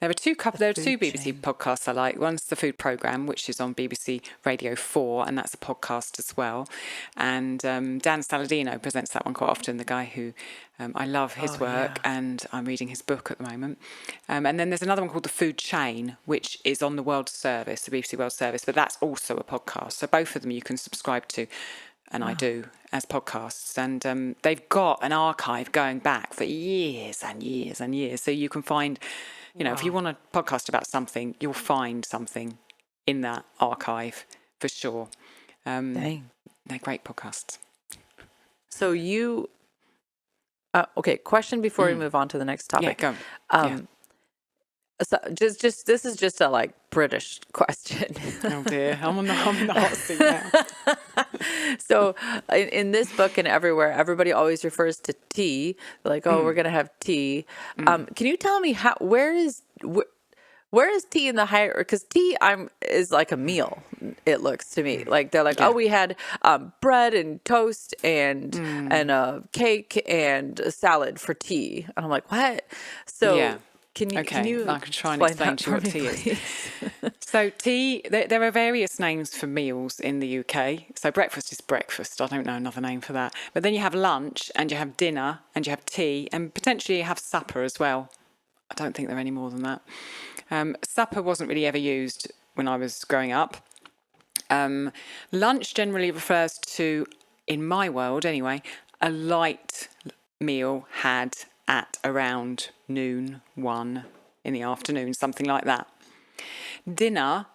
Speaker 1: There are two
Speaker 2: food
Speaker 1: BBC
Speaker 2: chain.
Speaker 1: podcasts I like. One's the Food Programme, which is on BBC Radio 4, and that's a podcast as well. And Dan Saladino presents that one quite often, the guy who I love his work, and I'm reading his book at the moment. And then there's another one called The Food Chain, which is on the World Service, the BBC World Service, but that's also a podcast. So both of them you can subscribe to, and I do, as podcasts. And they've got an archive going back for years and years and years. So you can find... if you want a podcast about something, you'll find something in that archive for sure.
Speaker 2: Dang.
Speaker 1: They're great podcasts.
Speaker 2: So you... okay, question before we move on to the next topic.
Speaker 1: Yeah, go.
Speaker 2: So just this is just a like British question.
Speaker 1: Oh dear, I'm on the hot seat now.
Speaker 2: So in this book and everywhere, everybody always refers to tea. They're like, oh, we're gonna have tea. Can you tell me where is tea in the hierarchy? Because tea is like a meal. It looks to me like they're like, oh, we had bread and toast and a cake and a salad for tea. And I'm like, what? So. Yeah. Can you
Speaker 1: I can try and explain to you what tea is. So tea, there are various names for meals in the UK. So breakfast is breakfast. I don't know another name for that. But then you have lunch and you have dinner and you have tea and potentially you have supper as well. I don't think there are any more than that. Supper wasn't really ever used when I was growing up. Lunch generally refers to, in my world anyway, a light meal had at around noon, 1 in the afternoon, something like that. Dinner,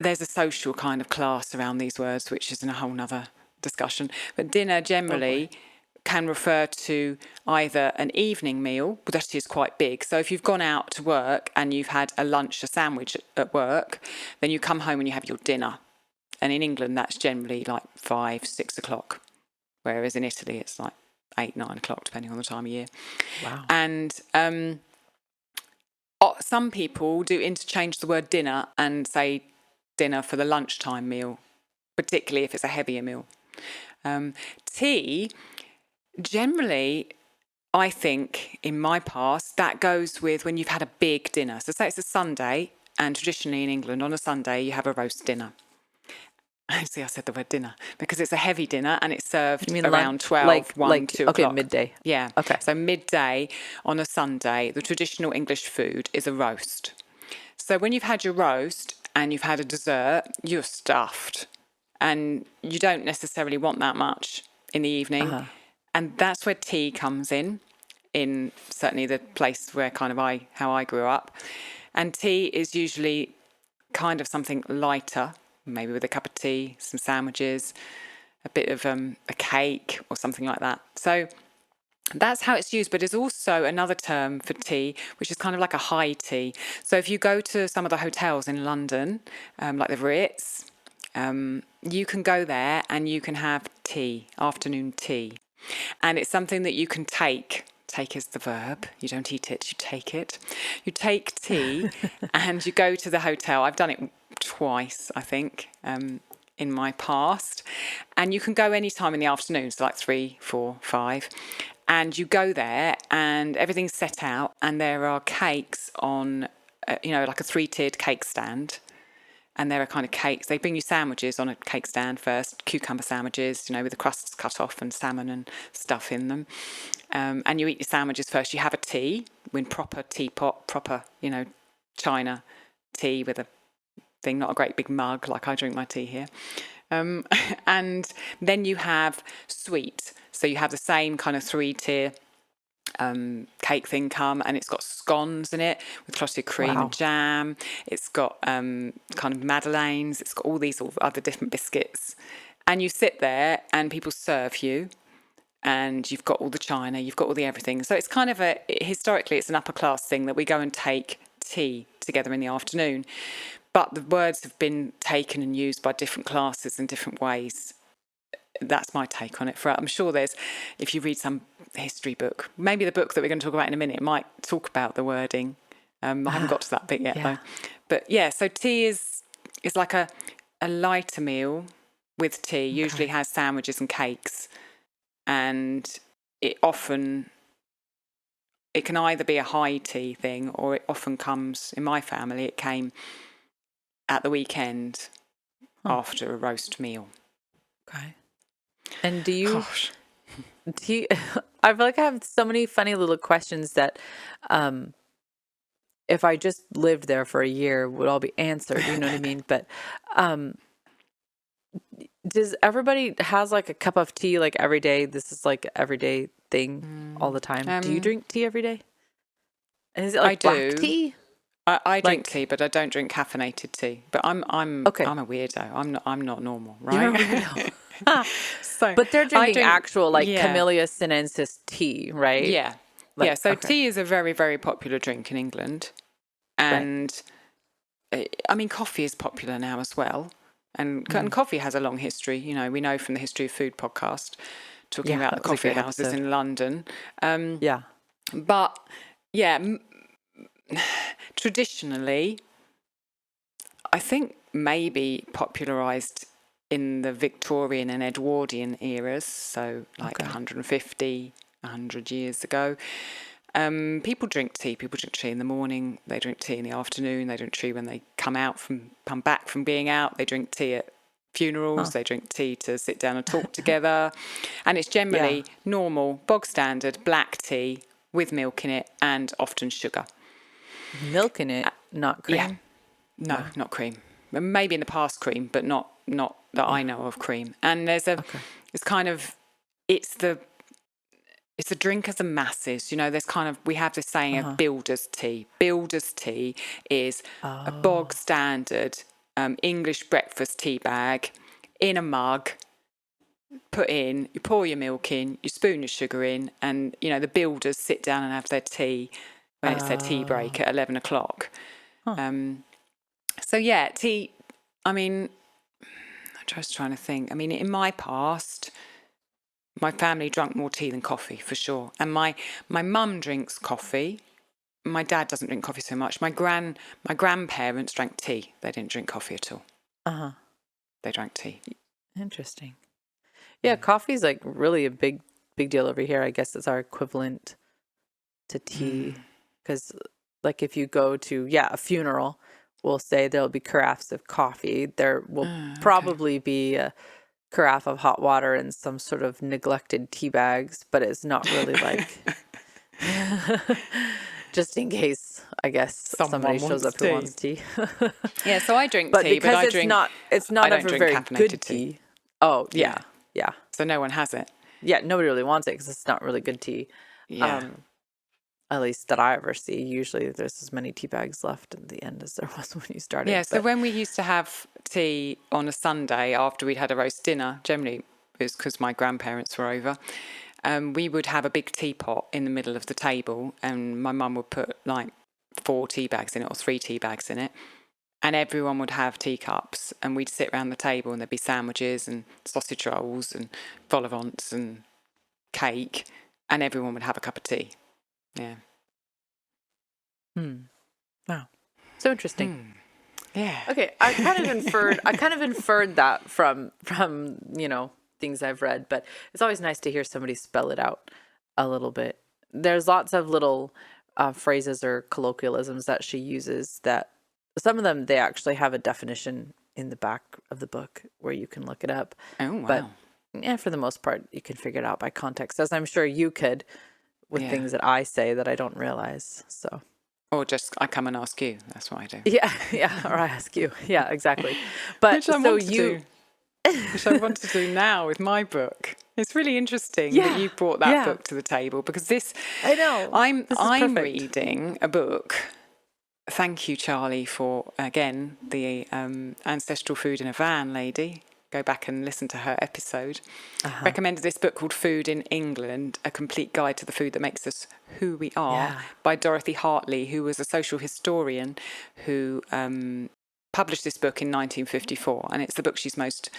Speaker 1: there's a social kind of class around these words, which is in a whole nother discussion. But dinner generally can refer to either an evening meal, but that is quite big. So if you've gone out to work and you've had a lunch, a sandwich at work, then you come home and you have your dinner. And in England, that's generally like 5, 6 o'clock. Whereas in Italy, it's like 8, 9 o'clock, depending on the time of year.
Speaker 2: Wow.
Speaker 1: And some people do interchange the word dinner and say dinner for the lunchtime meal, particularly if it's a heavier meal. Tea, generally, I think, in my past, that goes with when you've had a big dinner. So say it's a Sunday, and traditionally in England, on a Sunday, you have a roast dinner. See, I said the word dinner because it's a heavy dinner and it's served around 12, 1, 2 o'clock.
Speaker 2: Okay, midday.
Speaker 1: Yeah.
Speaker 2: Okay.
Speaker 1: So midday on a Sunday, the traditional English food is a roast. So when you've had your roast and you've had a dessert, you're stuffed and you don't necessarily want that much in the evening. And that's where tea comes in certainly the place where how I grew up. And tea is usually kind of something lighter, maybe with a cup of tea, some sandwiches, a bit of a cake or something like that. So that's how it's used. But there's also another term for tea, which is kind of like a high tea. So if you go to some of the hotels in London, like the Ritz, you can go there and you can have tea, afternoon tea. And it's something that you can take. Take is the verb. You don't eat it, you take it. You take tea and you go to the hotel. I've done it twice, I think, in my past. And you can go any time in the afternoon, so like 3, 4, 5. And you go there and everything's set out and there are cakes on, like a 3-tiered cake stand. And there are kind of cakes. They bring you sandwiches on a cake stand first, cucumber sandwiches, with the crusts cut off and salmon and stuff in them. And you eat your sandwiches first. You have a tea in proper teapot, proper, China tea with a thing, not a great big mug like I drink my tea here. And then you have sweet. So you have the same kind of 3-tier cake thing come, and it's got scones in it with clotted cream and jam. It's got kind of madeleines. It's got all these other different biscuits. And you sit there and people serve you. And you've got all the china, you've got all the everything. So it's kind of historically, it's an upper class thing that we go and take tea together in the afternoon. But the words have been taken and used by different classes in different ways. That's my take on it. I'm sure if you read some history book, maybe the book that we're going to talk about in a minute might talk about the wording. I haven't got to that bit yet, though. But yeah, so tea is like a lighter meal with tea, usually has sandwiches and cakes. And it often, it can either be a high tea thing, or it often comes, in my family, it came at the weekend after a roast meal.
Speaker 2: Okay. And do you,
Speaker 1: Gosh.
Speaker 2: I feel like I have so many funny little questions that if I just lived there for a year would all be answered, you know what I mean? But does everybody has like a cup of tea like every day? This is like an everyday thing all the time. Do you drink tea every day? And is it like black tea?
Speaker 1: I drink tea, but I don't drink caffeinated tea. But I'm a weirdo. I'm not normal, right?
Speaker 2: You're a weirdo.
Speaker 1: So,
Speaker 2: but they're drinking actual like Camellia sinensis tea, right?
Speaker 1: Yeah. So tea is a very, very popular drink in England. And I mean, coffee is popular now as well. And coffee has a long history. You know, we know from the History of Food podcast, talking about the coffee houses in London. But traditionally, I think maybe popularised in the Victorian and Edwardian eras, so like 150, 100 years ago. People drink tea. People drink tea in the morning. They drink tea in the afternoon. They drink tea when they come back from being out. They drink tea at funerals. They drink tea to sit down and talk together. And it's generally normal, bog standard black tea with milk in it and often sugar.
Speaker 2: Milk in it, not cream?
Speaker 1: Yeah. No, not cream. Maybe in the past cream, but not that I know of cream. And there's it's kind of, it's the drink of the masses. You know, there's kind of, we have this saying of builder's tea. Builder's tea is a bog standard English breakfast tea bag in a mug. You pour your milk in, you spoon your sugar in, and, you know, the builders sit down and have their tea when it's their tea break at 11 o'clock. Tea, I mean, I'm just trying to think. I mean, in my past, my family drank more tea than coffee, for sure. And my mum drinks coffee. My dad doesn't drink coffee so much. My grandparents drank tea. They didn't drink coffee at all. They drank tea.
Speaker 2: Interesting. Yeah, coffee's like really a big deal over here. I guess it's our equivalent to tea. Because like if you go to, a funeral, we'll say there'll be carafes of coffee. There will probably be a carafe of hot water and some sort of neglected tea bags, but it's not really like just in case, I guess, somebody shows up who wants tea.
Speaker 1: So I drink
Speaker 2: but
Speaker 1: tea,
Speaker 2: because
Speaker 1: but
Speaker 2: it's not a very good tea. Oh, yeah.
Speaker 1: So no one has it.
Speaker 2: Yeah, nobody really wants it because it's not really good tea. At least that I ever see. Usually there's as many tea bags left at the end as there was when you started.
Speaker 1: Yeah, so when we used to have tea on a Sunday after we'd had a roast dinner, generally it was because my grandparents were over, we would have a big teapot in the middle of the table, and my mum would put like 4 tea bags in it or 3 tea bags in it, and everyone would have teacups, and we'd sit around the table and there'd be sandwiches and sausage rolls and vol au vents and cake, and everyone would have a cup of tea. Yeah.
Speaker 2: Wow. So interesting.
Speaker 1: Yeah.
Speaker 2: Okay, I kind of inferred that from things I've read, but it's always nice to hear somebody spell it out a little bit. There's lots of little phrases or colloquialisms that she uses that some of them, they actually have a definition in the back of the book where you can look it up.
Speaker 1: Oh, wow.
Speaker 2: But for the most part, you can figure it out by context, as I'm sure you could with things that I say that I don't realize. So,
Speaker 1: or just I come and ask you. That's what I do.
Speaker 2: Yeah, or I ask you. Yeah, exactly. But
Speaker 1: which I want to do now with my book. It's really interesting that you brought that book to the table, because this,
Speaker 2: I know,
Speaker 1: I'm reading a book. Thank you, Charlie, for again the Ancestral Food in a Van lady. Go back and listen to her episode. Recommended this book called Food in England, A Complete Guide to the Food That Makes Us Who We Are, by Dorothy Hartley, who was a social historian who published this book in 1954. And it's the book she's most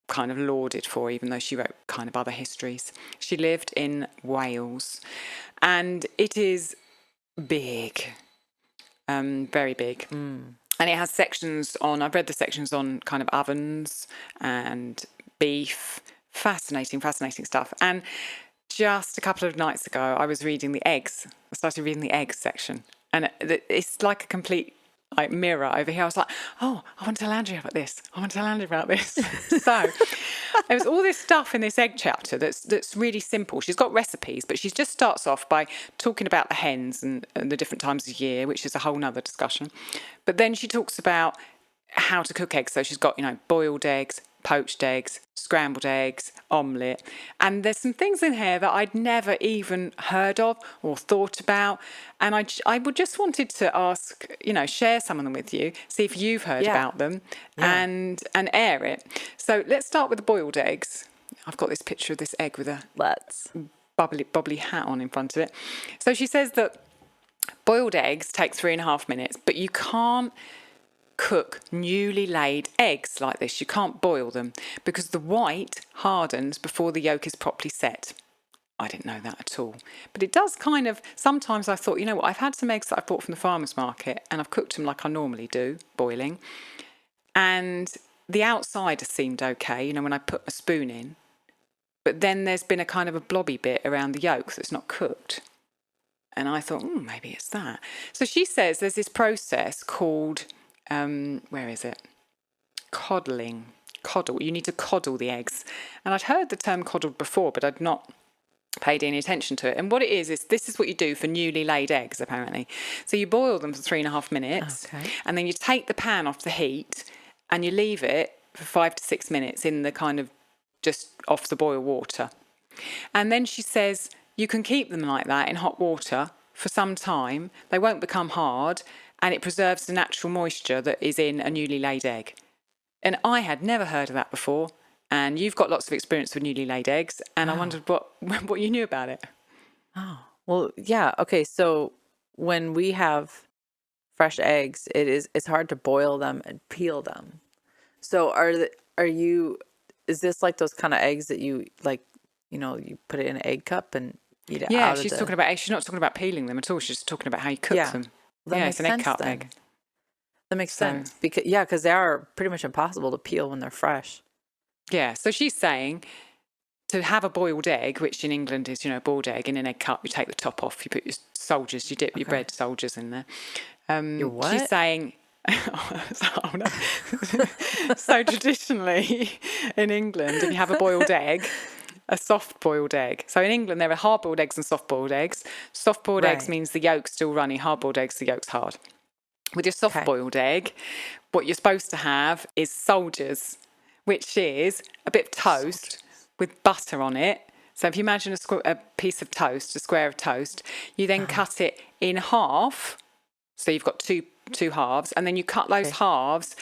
Speaker 1: kind of lauded for, even though she wrote kind of other histories. She lived in Wales, and it is big, very big. And it has sections on, I've read the sections on kind of ovens and beef. Fascinating stuff. And just a couple of nights ago, I was reading the eggs. I started reading the eggs section. And it's like a complete mirror over here. I was like, oh, I want to tell Andrea about this. I want to tell Andrea about this. So there was all this stuff in this egg chapter that's really simple. She's got recipes, but she just starts off by talking about the hens and the different times of year, which is a whole nother discussion. But then she talks about how to cook eggs. So she's got, boiled eggs, poached eggs, scrambled eggs, omelette. And there's some things in here that I'd never even heard of or thought about. And I would just wanted to ask, share some of them with you, see if you've heard about them and air it. So let's start with the boiled eggs. I've got this picture of this egg with a bubbly hat on in front of it. So she says that boiled eggs take 3.5 minutes, but you can't cook newly laid eggs like this. You can't boil them because the white hardens before the yolk is properly set. I didn't know that at all. But it does sometimes I thought, what, I've had some eggs that I bought from the farmer's market and I've cooked them like I normally do, boiling. And the outside has seemed okay, when I put a spoon in. But then there's been a kind of a blobby bit around the yolk that's not cooked. And I thought, maybe it's that. So she says there's this process called where is it? Coddling. You need to coddle the eggs. And I'd heard the term coddled before, but I'd not paid any attention to it. And what it is this is what you do for newly laid eggs, apparently. So you boil them for 3.5 minutes, and then you take the pan off the heat and you leave it for 5 to 6 minutes in the kind of just off the boil water. And then she says you can keep them like that in hot water for some time. They won't become hard, and it preserves the natural moisture that is in a newly laid egg. And I had never heard of that before. And you've got lots of experience with newly laid eggs, and I wondered what you knew about it.
Speaker 2: Oh, well, yeah. Okay, so when we have fresh eggs, it's hard to boil them and peel them. So is this like those kind of eggs that you you put it in an egg cup and eat it out?
Speaker 1: Yeah, she's talking about eggs. She's not talking about peeling them at all. She's talking about how you cook them. It's an egg cup egg.
Speaker 2: That makes sense because they are pretty much impossible to peel when they're fresh.
Speaker 1: Yeah, so she's saying to have a boiled egg, which in England is, a boiled egg in an egg cup, you take the top off, you put your soldiers, you dip your bread soldiers in there.
Speaker 2: Your what?
Speaker 1: She's saying, so traditionally in England, if you have a boiled egg, a soft-boiled egg. So in England, there are hard-boiled eggs and soft-boiled eggs. Soft-boiled eggs means the yolk's still runny. Hard-boiled eggs, the yolk's hard. With your soft-boiled egg, what you're supposed to have is soldiers, which is a bit of toast with butter on it. So if you imagine a piece of toast, a square of toast, you then cut it in half. So you've got two halves, and then you cut those halves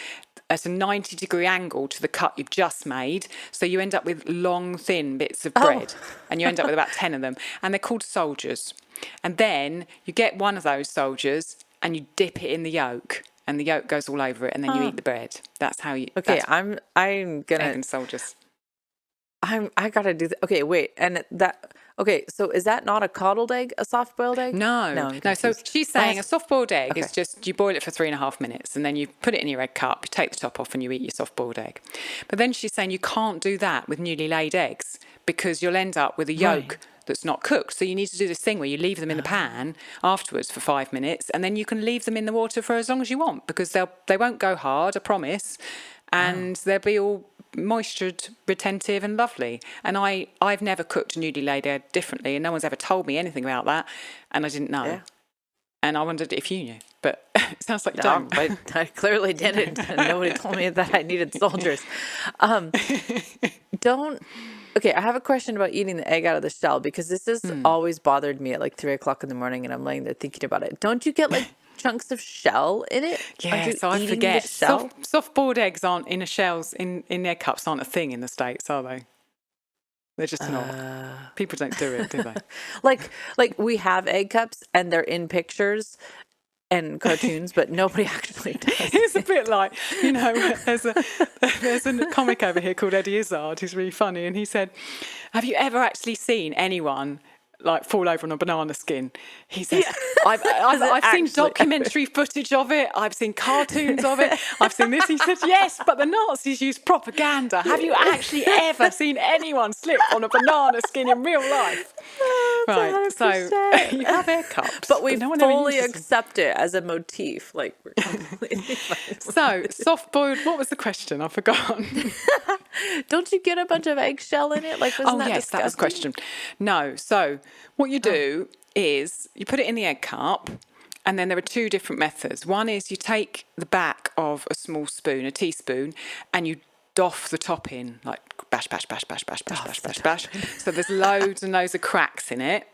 Speaker 1: at a 90-degree angle to the cut you've just made. So you end up with long, thin bits of bread, and you end up with about 10 of them. And they're called soldiers. And then you get one of those soldiers and you dip it in the yolk, and the yolk goes all over it, and then you eat the bread. That's how you...
Speaker 2: Okay, I'm gonna...
Speaker 1: Egg and soldiers.
Speaker 2: I gotta do that. Okay, wait, and that... Okay, so is that not a coddled egg, a soft-boiled egg?
Speaker 1: No. So she's saying a soft-boiled egg is just you boil it for 3.5 minutes, and then you put it in your egg cup, you take the top off, and you eat your soft-boiled egg. But then she's saying you can't do that with newly laid eggs because you'll end up with a yolk that's not cooked. So you need to do this thing where you leave them in the pan afterwards for 5 minutes, and then you can leave them in the water for as long as you want because they won't go hard, I promise, and they'll be all moistured, retentive and lovely. And I've never cooked a newly laid egg differently, and no one's ever told me anything about that, and I didn't know. Yeah. And I wondered if you knew, but it sounds like you don't.
Speaker 2: I clearly didn't. Nobody told me that I needed soldiers. Okay, I have a question about eating the egg out of the shell because this has always bothered me at like 3 o'clock in the morning, and I'm laying there thinking about it. Don't you get like chunks of shell in it?
Speaker 1: Yeah, so I forget. Soft-boiled eggs aren't in shells in egg cups aren't a thing in the States, are they? They're just not. People don't do it, do they?
Speaker 2: like we have egg cups and they're in pictures and cartoons, but nobody actually does.
Speaker 1: It's a bit like, there's a comic over here called Eddie Izzard who's really funny, and he said, have you ever actually seen anyone like fall over on a banana skin. He says, I've seen documentary footage of it. I've seen cartoons of it. I've seen this. He said, yes, but the Nazis used propaganda. Have you actually ever seen anyone slip on a banana skin in real life? Right, so you have egg cups.
Speaker 2: But we
Speaker 1: no one ever
Speaker 2: fully
Speaker 1: uses them.
Speaker 2: accept it as a motif. Like, we're completely fine.
Speaker 1: So, soft-boiled, what was the question? I've forgotten.
Speaker 2: Don't you get a bunch of eggshell in it? Like, wasn't that
Speaker 1: yes, that was the
Speaker 2: disgusting?
Speaker 1: question. No, so what you do is you put it in the egg cup, and then there are two different methods. One is you take the back of a small spoon, a teaspoon, and you doff the top in, like bash, bash, bash, bash, bash, bash, bash, bash, bash. So there's loads and loads of cracks in it.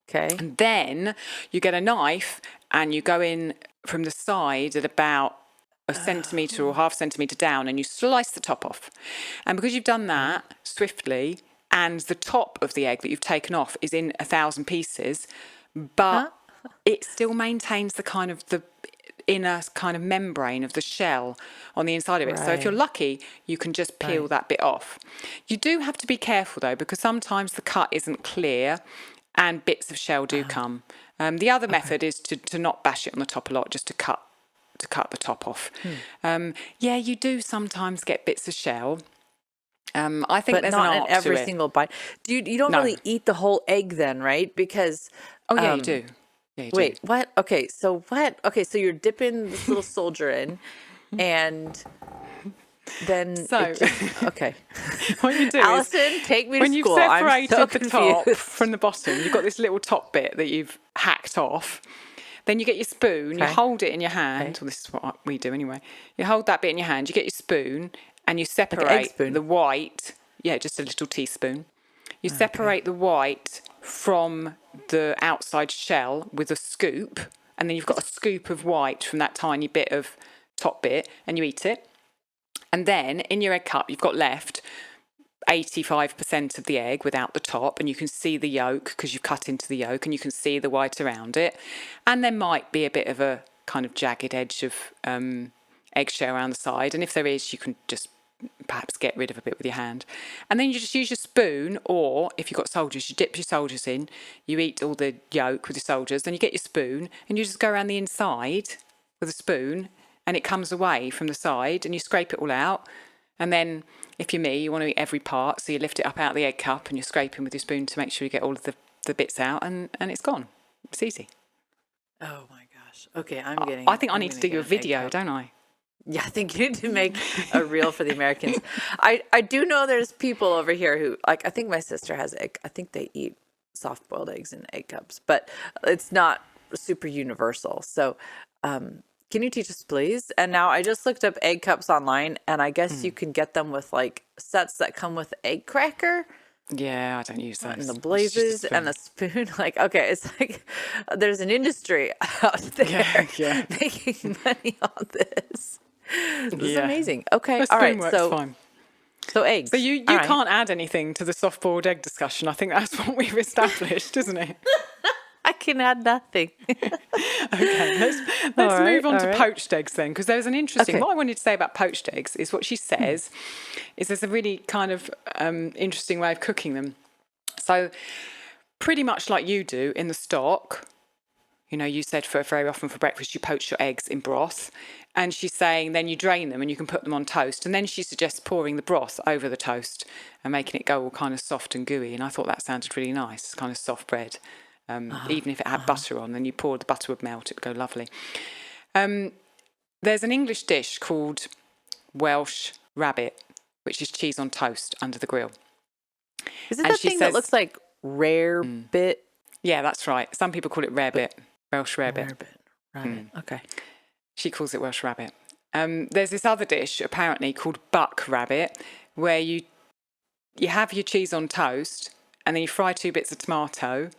Speaker 2: Okay.
Speaker 1: And then you get a knife and you go in from the side at about a centimetre or half centimetre down, and you slice the top off. And because you've done that swiftly, and the top of the egg that you've taken off is in 1,000 pieces, but it still maintains the kind of the inner kind of membrane of the shell on the inside of it. So if you're lucky, you can just peel that bit off. You do have to be careful though, because sometimes the cut isn't clear and bits of shell do come. The other method is to not bash it on the top a lot, just to cut the top off. Yeah, you do sometimes get bits of shell. I think
Speaker 2: But
Speaker 1: there's
Speaker 2: not
Speaker 1: an
Speaker 2: in
Speaker 1: art
Speaker 2: every
Speaker 1: to it.
Speaker 2: single bite. You don't
Speaker 1: No.
Speaker 2: really eat the whole egg then, right? Because
Speaker 1: Oh yeah, you do. Yeah, you do.
Speaker 2: wait, what? Okay, so what? Okay, so you're dipping this little soldier in, and then okay.
Speaker 1: What you do
Speaker 2: Allison,
Speaker 1: is
Speaker 2: take me to
Speaker 1: when you've
Speaker 2: school. I'm
Speaker 1: separated
Speaker 2: so
Speaker 1: the top
Speaker 2: confused.
Speaker 1: from the bottom, you've got this little top bit that you've hacked off. Then you get your spoon, you
Speaker 2: Okay.
Speaker 1: hold it in your hand. Well, this is what we do anyway. You hold that bit in your hand, you get your spoon, and you separate
Speaker 2: spoon?
Speaker 1: the white. Yeah, just a little teaspoon. You separate the white from the outside shell with a scoop, and then you've got a scoop of white from that tiny bit of top bit, and you eat it. And then in your egg cup, you've got left 85% of the egg without the top, and you can see the yolk because you've cut into the yolk, and you can see the white around it. And there might be a bit of a kind of jagged edge of eggshell around the side, and if there is, you can just perhaps get rid of a bit with your hand. And then you just use your spoon, or if you've got soldiers, you dip your soldiers in, you eat all the yolk with your soldiers, then you get your spoon and you just go around the inside with a spoon, and it comes away from the side, and you scrape it all out. And then if you're me, you want to eat every part, so you lift it up out of the egg cup and you're scraping with your spoon to make sure you get all of the bits out, and it's gone. It's easy.
Speaker 2: Oh my gosh. Okay, I'm getting.
Speaker 1: I think I
Speaker 2: I'm
Speaker 1: need to
Speaker 2: gonna
Speaker 1: do
Speaker 2: get
Speaker 1: you a
Speaker 2: an egg
Speaker 1: video,
Speaker 2: cup.
Speaker 1: don't I?
Speaker 2: Yeah, I think you need to make a reel for the Americans. I do know there's people over here who, like, I think my sister has egg. I think they eat soft-boiled eggs in egg cups, but it's not super universal. So, can you teach us, please? And now I just looked up egg cups online, and I guess you can get them with like sets that come with egg cracker
Speaker 1: Yeah, I don't use those.
Speaker 2: and the
Speaker 1: It's just a
Speaker 2: blazes and a spoon. Like, okay, it's like there's an industry out there
Speaker 1: yeah.
Speaker 2: making money on this. This is
Speaker 1: Yeah.
Speaker 2: amazing. Okay,
Speaker 1: The
Speaker 2: all right.
Speaker 1: spoon works
Speaker 2: So,
Speaker 1: fine.
Speaker 2: so eggs.
Speaker 1: So you
Speaker 2: All right.
Speaker 1: can't add anything to the soft-boiled egg discussion. I think that's what we've established, isn't it?
Speaker 2: I can add nothing.
Speaker 1: Okay, let's
Speaker 2: All right,
Speaker 1: move on
Speaker 2: all
Speaker 1: to
Speaker 2: right.
Speaker 1: poached eggs then, because there's an interesting.
Speaker 2: Okay.
Speaker 1: What I wanted to say about poached eggs is what she says is there's a really kind of interesting way of cooking them. So pretty much like you do in the stock. You know, you said for very often for breakfast you poach your eggs in broth, and she's saying then you drain them and you can put them on toast, and then she suggests pouring the broth over the toast and making it go all kind of soft and gooey. And I thought that sounded really nice, kind of soft bread. Even if it had butter on, then you pour the butter would melt, it would go lovely. There's an English dish called Welsh rabbit, which is cheese on toast under the grill.
Speaker 2: Is it
Speaker 1: And
Speaker 2: the
Speaker 1: she
Speaker 2: thing that
Speaker 1: says-
Speaker 2: looks like rare bit?
Speaker 1: Yeah, that's right. Some people call it rarebit, Welsh rarebit.
Speaker 2: Rare bit. Right. Okay.
Speaker 1: She calls it Welsh rabbit. There's this other dish apparently called buck rabbit, where you have your cheese on toast and then you fry 2 bits of tomato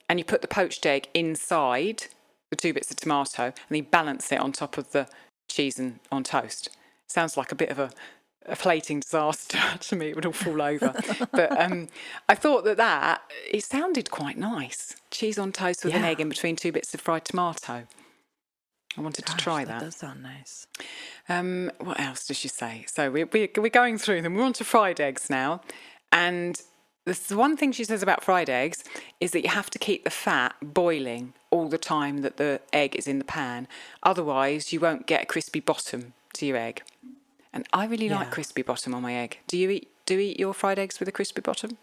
Speaker 1: and you put the poached egg inside the 2 bits of tomato and then you balance it on top of the cheese and on toast. Sounds like a bit of a plating disaster to me. It would all fall over. But I thought that it sounded quite nice. Cheese on toast with an
Speaker 2: Yeah.
Speaker 1: egg in between 2 bits of fried tomato. I wanted to try
Speaker 2: That
Speaker 1: that.
Speaker 2: does sound nice.
Speaker 1: What else does she say? So we're going through them. We're on to fried eggs now. And the one thing she says about fried eggs is that you have to keep the fat boiling all the time that the egg is in the pan. Otherwise, you won't get a crispy bottom to your egg. And I really like crispy bottom on my egg. Do you eat your fried eggs with a crispy bottom?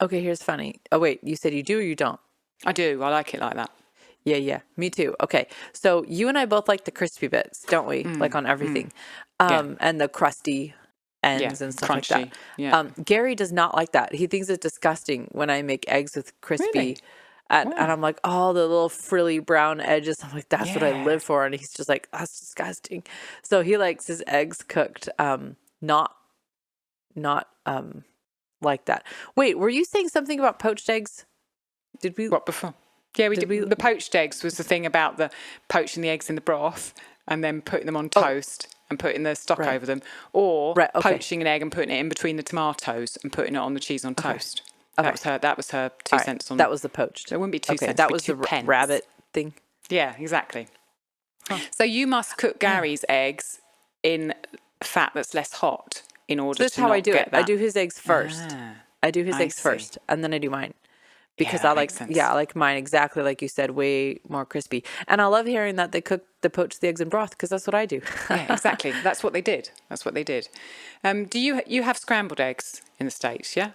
Speaker 2: Okay, here's funny. Oh, wait, you said you do or you don't?
Speaker 1: I do. I like it like that.
Speaker 2: Yeah. Me too. Okay. So you and I both like the crispy bits, don't we? Like on everything. And the crusty ends and stuff
Speaker 1: crunchy.
Speaker 2: like that.
Speaker 1: Yeah.
Speaker 2: Gary does not like that. He thinks it's disgusting when I make eggs with crispy.
Speaker 1: Really?
Speaker 2: And I'm like, oh, the little frilly brown edges. I'm like, that's what I live for. And he's just like, that's disgusting. So he likes his eggs cooked, not like that. Wait, were you saying something about poached eggs? Did we?
Speaker 1: What before? Yeah, we did. The poached eggs was the thing about the poaching the eggs in the broth and then putting them on toast and putting the stock over them, or poaching an egg and putting it in between the tomatoes and putting it on the cheese on toast. Okay. That was her 2 cents on
Speaker 2: that. Was the poached.
Speaker 1: So it wouldn't be 2 cents.
Speaker 2: That was the
Speaker 1: pence.
Speaker 2: rabbit thing.
Speaker 1: Yeah, exactly. Huh. So you must cook Gary's eggs in fat that's less hot in order to
Speaker 2: That's how I do it.
Speaker 1: That.
Speaker 2: I do his eggs first. I do his eggs first, and then I do mine. Because I like mine exactly like you said, way more crispy. And I love hearing that they poach the eggs in broth, because that's what I do.
Speaker 1: Yeah, exactly. That's what they did. Do you have scrambled eggs in the States? Yeah.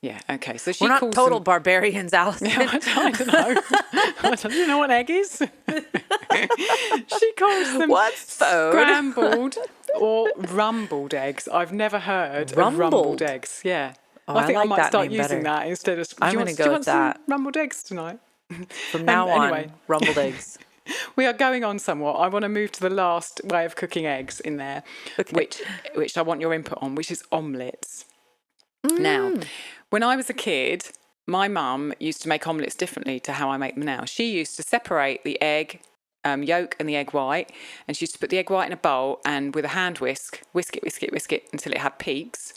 Speaker 1: Yeah. Okay. So
Speaker 2: we're not total barbarians, Alison.
Speaker 1: Yeah, I don't know. Do you know what egg is? She calls them scrambled or rumbled eggs. I've never heard of rumbled eggs. Yeah.
Speaker 2: Oh,
Speaker 1: I think
Speaker 2: like
Speaker 1: I might
Speaker 2: that
Speaker 1: start
Speaker 2: name
Speaker 1: using
Speaker 2: better.
Speaker 1: that instead of.
Speaker 2: I'm going to go with that.
Speaker 1: Some rumbled eggs tonight?
Speaker 2: From now
Speaker 1: anyway.
Speaker 2: on, rumbled eggs.
Speaker 1: We are going on somewhat. I want to move to the last way of cooking eggs in there, which I want your input on, which is omelettes. Now, when I was a kid, my mum used to make omelettes differently to how I make them now. She used to separate the egg yolk and the egg white, and she used to put the egg white in a bowl and with a hand whisk it until it had peaks.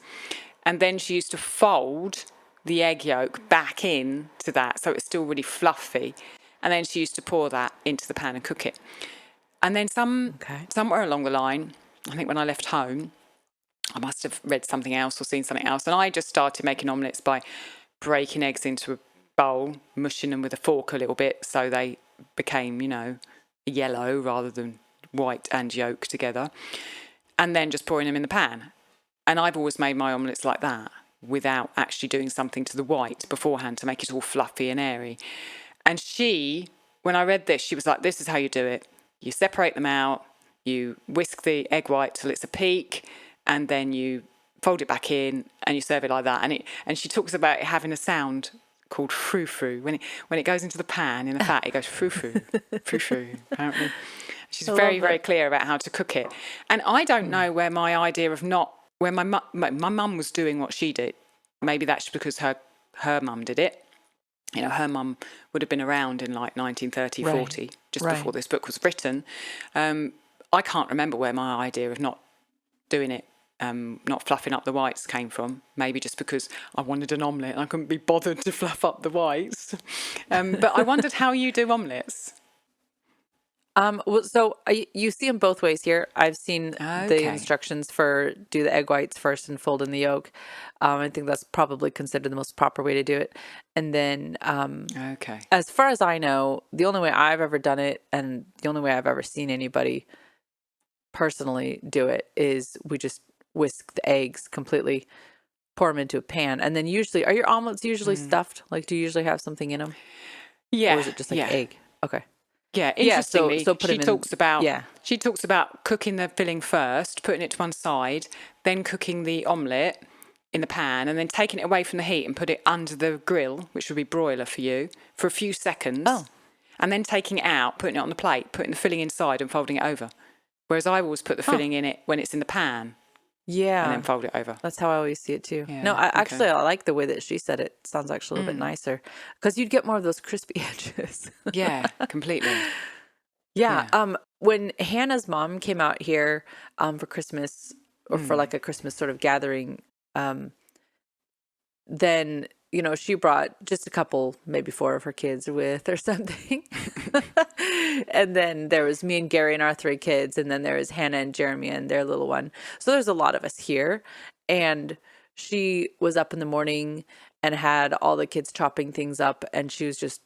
Speaker 1: And then she used to fold the egg yolk back in to that so it's still really fluffy. And then she used to pour that into the pan and cook it. And then somewhere along the line, I think when I left home, I must have read something else or seen something else. And I just started making omelettes by breaking eggs into a bowl, mushing them with a fork a little bit so they became, yellow rather than white and yolk together. And then just pouring them in the pan. And I've always made my omelettes like that without actually doing something to the white beforehand to make it all fluffy and airy. And she, when I read this, she was like, this is how you do it. You separate them out, you whisk the egg white till it's a peak, and then you fold it back in and you serve it like that. And she talks about it having a sound called frou-frou. When it goes into the pan in the fat, it goes frou-frou, frou-frou, apparently. She's very, very clear about how to cook it. And I don't know where my idea of where my mum was doing what she did. Maybe that's because her mum did it. Her mum would have been around in like 1930, 40, just before this book was written. I can't remember where my idea of not doing it, not fluffing up the whites came from. Maybe just because I wanted an omelette and I couldn't be bothered to fluff up the whites. But I wondered how you do omelettes.
Speaker 2: So you see them both ways here. I've seen the instructions for do the egg whites first and fold in the yolk. I think that's probably considered the most proper way to do it. And then, as far as I know, the only way I've ever done it and the only way I've ever seen anybody personally do it is we just whisk the eggs completely, pour them into a pan. And then are your omelets usually stuffed? Like, do you usually have something in them?
Speaker 1: Yeah.
Speaker 2: Or is it just like egg? Okay.
Speaker 1: Yeah, interestingly,
Speaker 2: so
Speaker 1: she talks about cooking the filling first, putting it to one side, then cooking the omelette in the pan, and then taking it away from the heat and put it under the grill, which would be broiler for you, for a few seconds. Oh. And then taking it out, putting it on the plate, putting the filling inside and folding it over. Whereas I always put the filling in it when it's in the pan.
Speaker 2: Yeah.
Speaker 1: And then fold it over.
Speaker 2: That's how I always see it too.
Speaker 1: Yeah,
Speaker 2: no, I like the way that she said it. Sounds actually a little bit nicer because you'd get more of those crispy edges.
Speaker 1: Yeah, completely.
Speaker 2: Yeah. When Hannah's mom came out here for Christmas or for like a Christmas sort of gathering, then, she brought just a couple, maybe 4 of her kids with or something. And then there was me and Gary and our 3 kids. And then there was Hannah and Jeremy and their little one. So there's a lot of us here. And she was up in the morning and had all the kids chopping things up, and she was just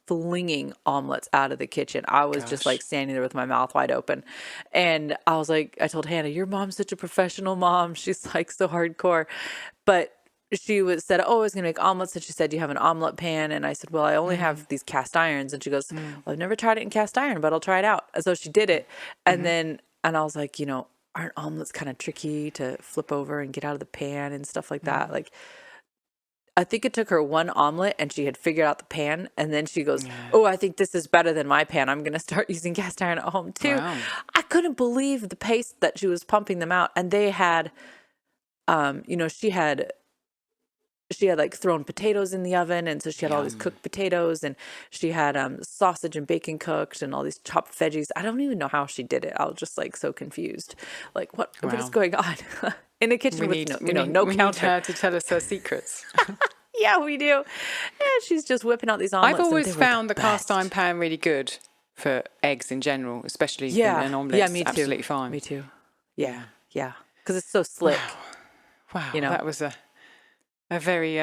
Speaker 2: flinging omelets out of the kitchen. I was just like standing there with my mouth wide open. And I was like, I told Hannah, your mom's such a professional mom. She's like so hardcore. But she said, oh, I was going to make omelets. And she said, do you have an omelet pan? And I said, well, I only have these cast irons. And she goes, well, I've never tried it in cast iron, but I'll try it out. And so she did it. And I was like, aren't omelets kind of tricky to flip over and get out of the pan and stuff like that? Like, I think it took her one omelet and she had figured out the pan. And then she goes, oh, I think this is better than my pan. I'm going to start using cast iron at home too. Wow. I couldn't believe the pace that she was pumping them out. And they had, she had like thrown potatoes in the oven. And so she had all these cooked potatoes, and she had sausage and bacon cooked and all these chopped veggies. I don't even know how she did it. I was just like so confused. Like what is going on? In the kitchen with no counter.
Speaker 1: Need her to tell us her secrets.
Speaker 2: Yeah, we do. And she's just whipping out these omelets.
Speaker 1: I've always found the cast iron pan really good for eggs in general, especially in an omelette.
Speaker 2: Yeah, me too.
Speaker 1: Absolutely fine.
Speaker 2: Me too. Yeah. Because it's so slick.
Speaker 1: Wow. That was a very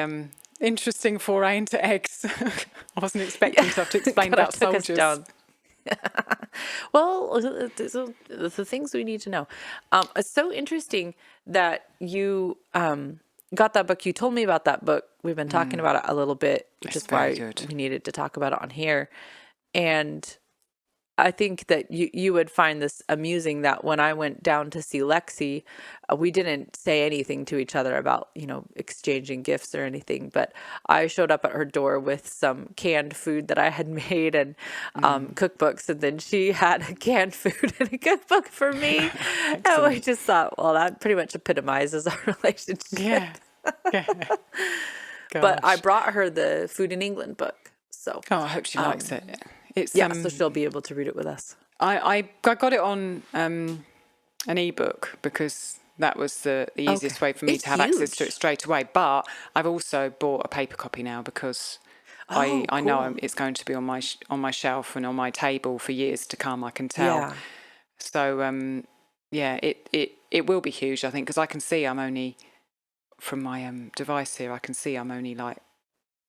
Speaker 1: interesting foray into eggs. I wasn't expecting to have to explain about soldiers. Well, the things we need to know. It's so interesting that you got that book. You told me about that book. We've been talking about it a little bit, which is why we needed to talk about it on here. And I think that you would find this amusing that when I went down to see Lexi, we didn't say anything to each other about, exchanging gifts or anything. But I showed up at her door with some canned food that I had made and cookbooks. And then she had canned food and a cookbook for me. And we just thought, well, that pretty much epitomizes our relationship. Yeah.
Speaker 2: But I brought her the Food in England book. So
Speaker 1: I hope she likes it. It's,
Speaker 2: so she'll be able to read it with us.
Speaker 1: I got it on an ebook because that was the easiest way for me to have access to it straight away. But I've also bought a paper copy now because I know it's going to be on my shelf and on my table for years to come. I can tell. Yeah. So it will be huge, I think, because I can see I'm only from my device here. I can see I'm only like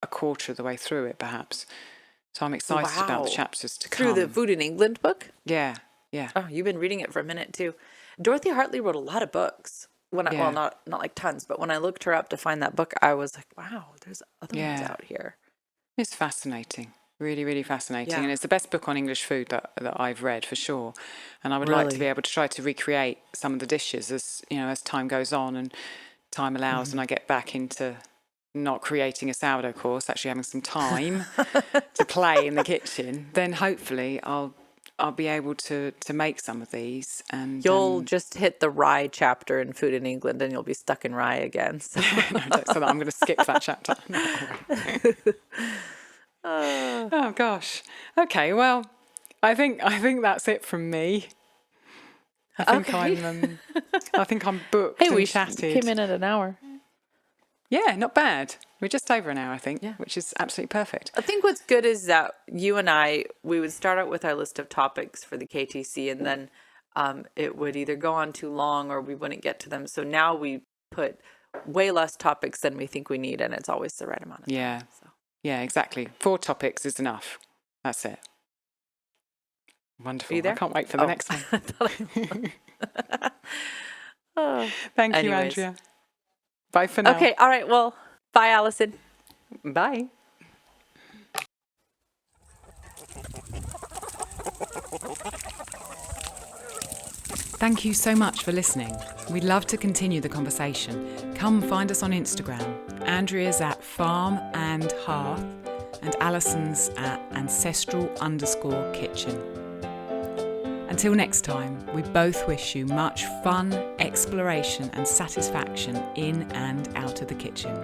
Speaker 1: a quarter of the way through it, perhaps. So I'm excited about the chapters to come.
Speaker 2: Through the Food in England book?
Speaker 1: Yeah.
Speaker 2: Oh, you've been reading it for a minute too. Dorothy Hartley wrote a lot of books. Well, not like tons, but when I looked her up to find that book, I was like, wow, there's other ones out here.
Speaker 1: It's fascinating. Really, really fascinating. And it's the best book on English food that I've read for sure. And I would like to be able to try to recreate some of the dishes as time goes on and time allows and I get back into not creating a sourdough course, actually having some time to play in the kitchen, then hopefully I'll be able to make some of these. And
Speaker 2: you'll just hit the rye chapter in Food in England and you'll be stuck in rye again. So,
Speaker 1: so that I'm going to skip that chapter. Oh gosh. Okay, well, I think that's it from me. I think I'm booked.
Speaker 2: Hey,
Speaker 1: we chatted.
Speaker 2: Came in at an hour.
Speaker 1: Yeah, not bad. We're just over an hour, I think, which is absolutely perfect.
Speaker 2: I think what's good is that you and we would start out with our list of topics for the KTC, and then it would either go on too long or we wouldn't get to them. So now we put way less topics than we think we need, and it's always the right amount of time.
Speaker 1: Yeah, exactly. 4 topics is enough. That's it. Wonderful. I can't wait for the next one. Thank you, Andrea. Bye for now.
Speaker 2: Okay, all right. Well, bye, Alison.
Speaker 1: Bye. Thank you so much for listening. We'd love to continue the conversation. Come find us on Instagram. Andrea's at Farm and Hearth and Alison's at Ancestral_Kitchen. Until next time, we both wish you much fun, exploration and satisfaction in and out of the kitchen.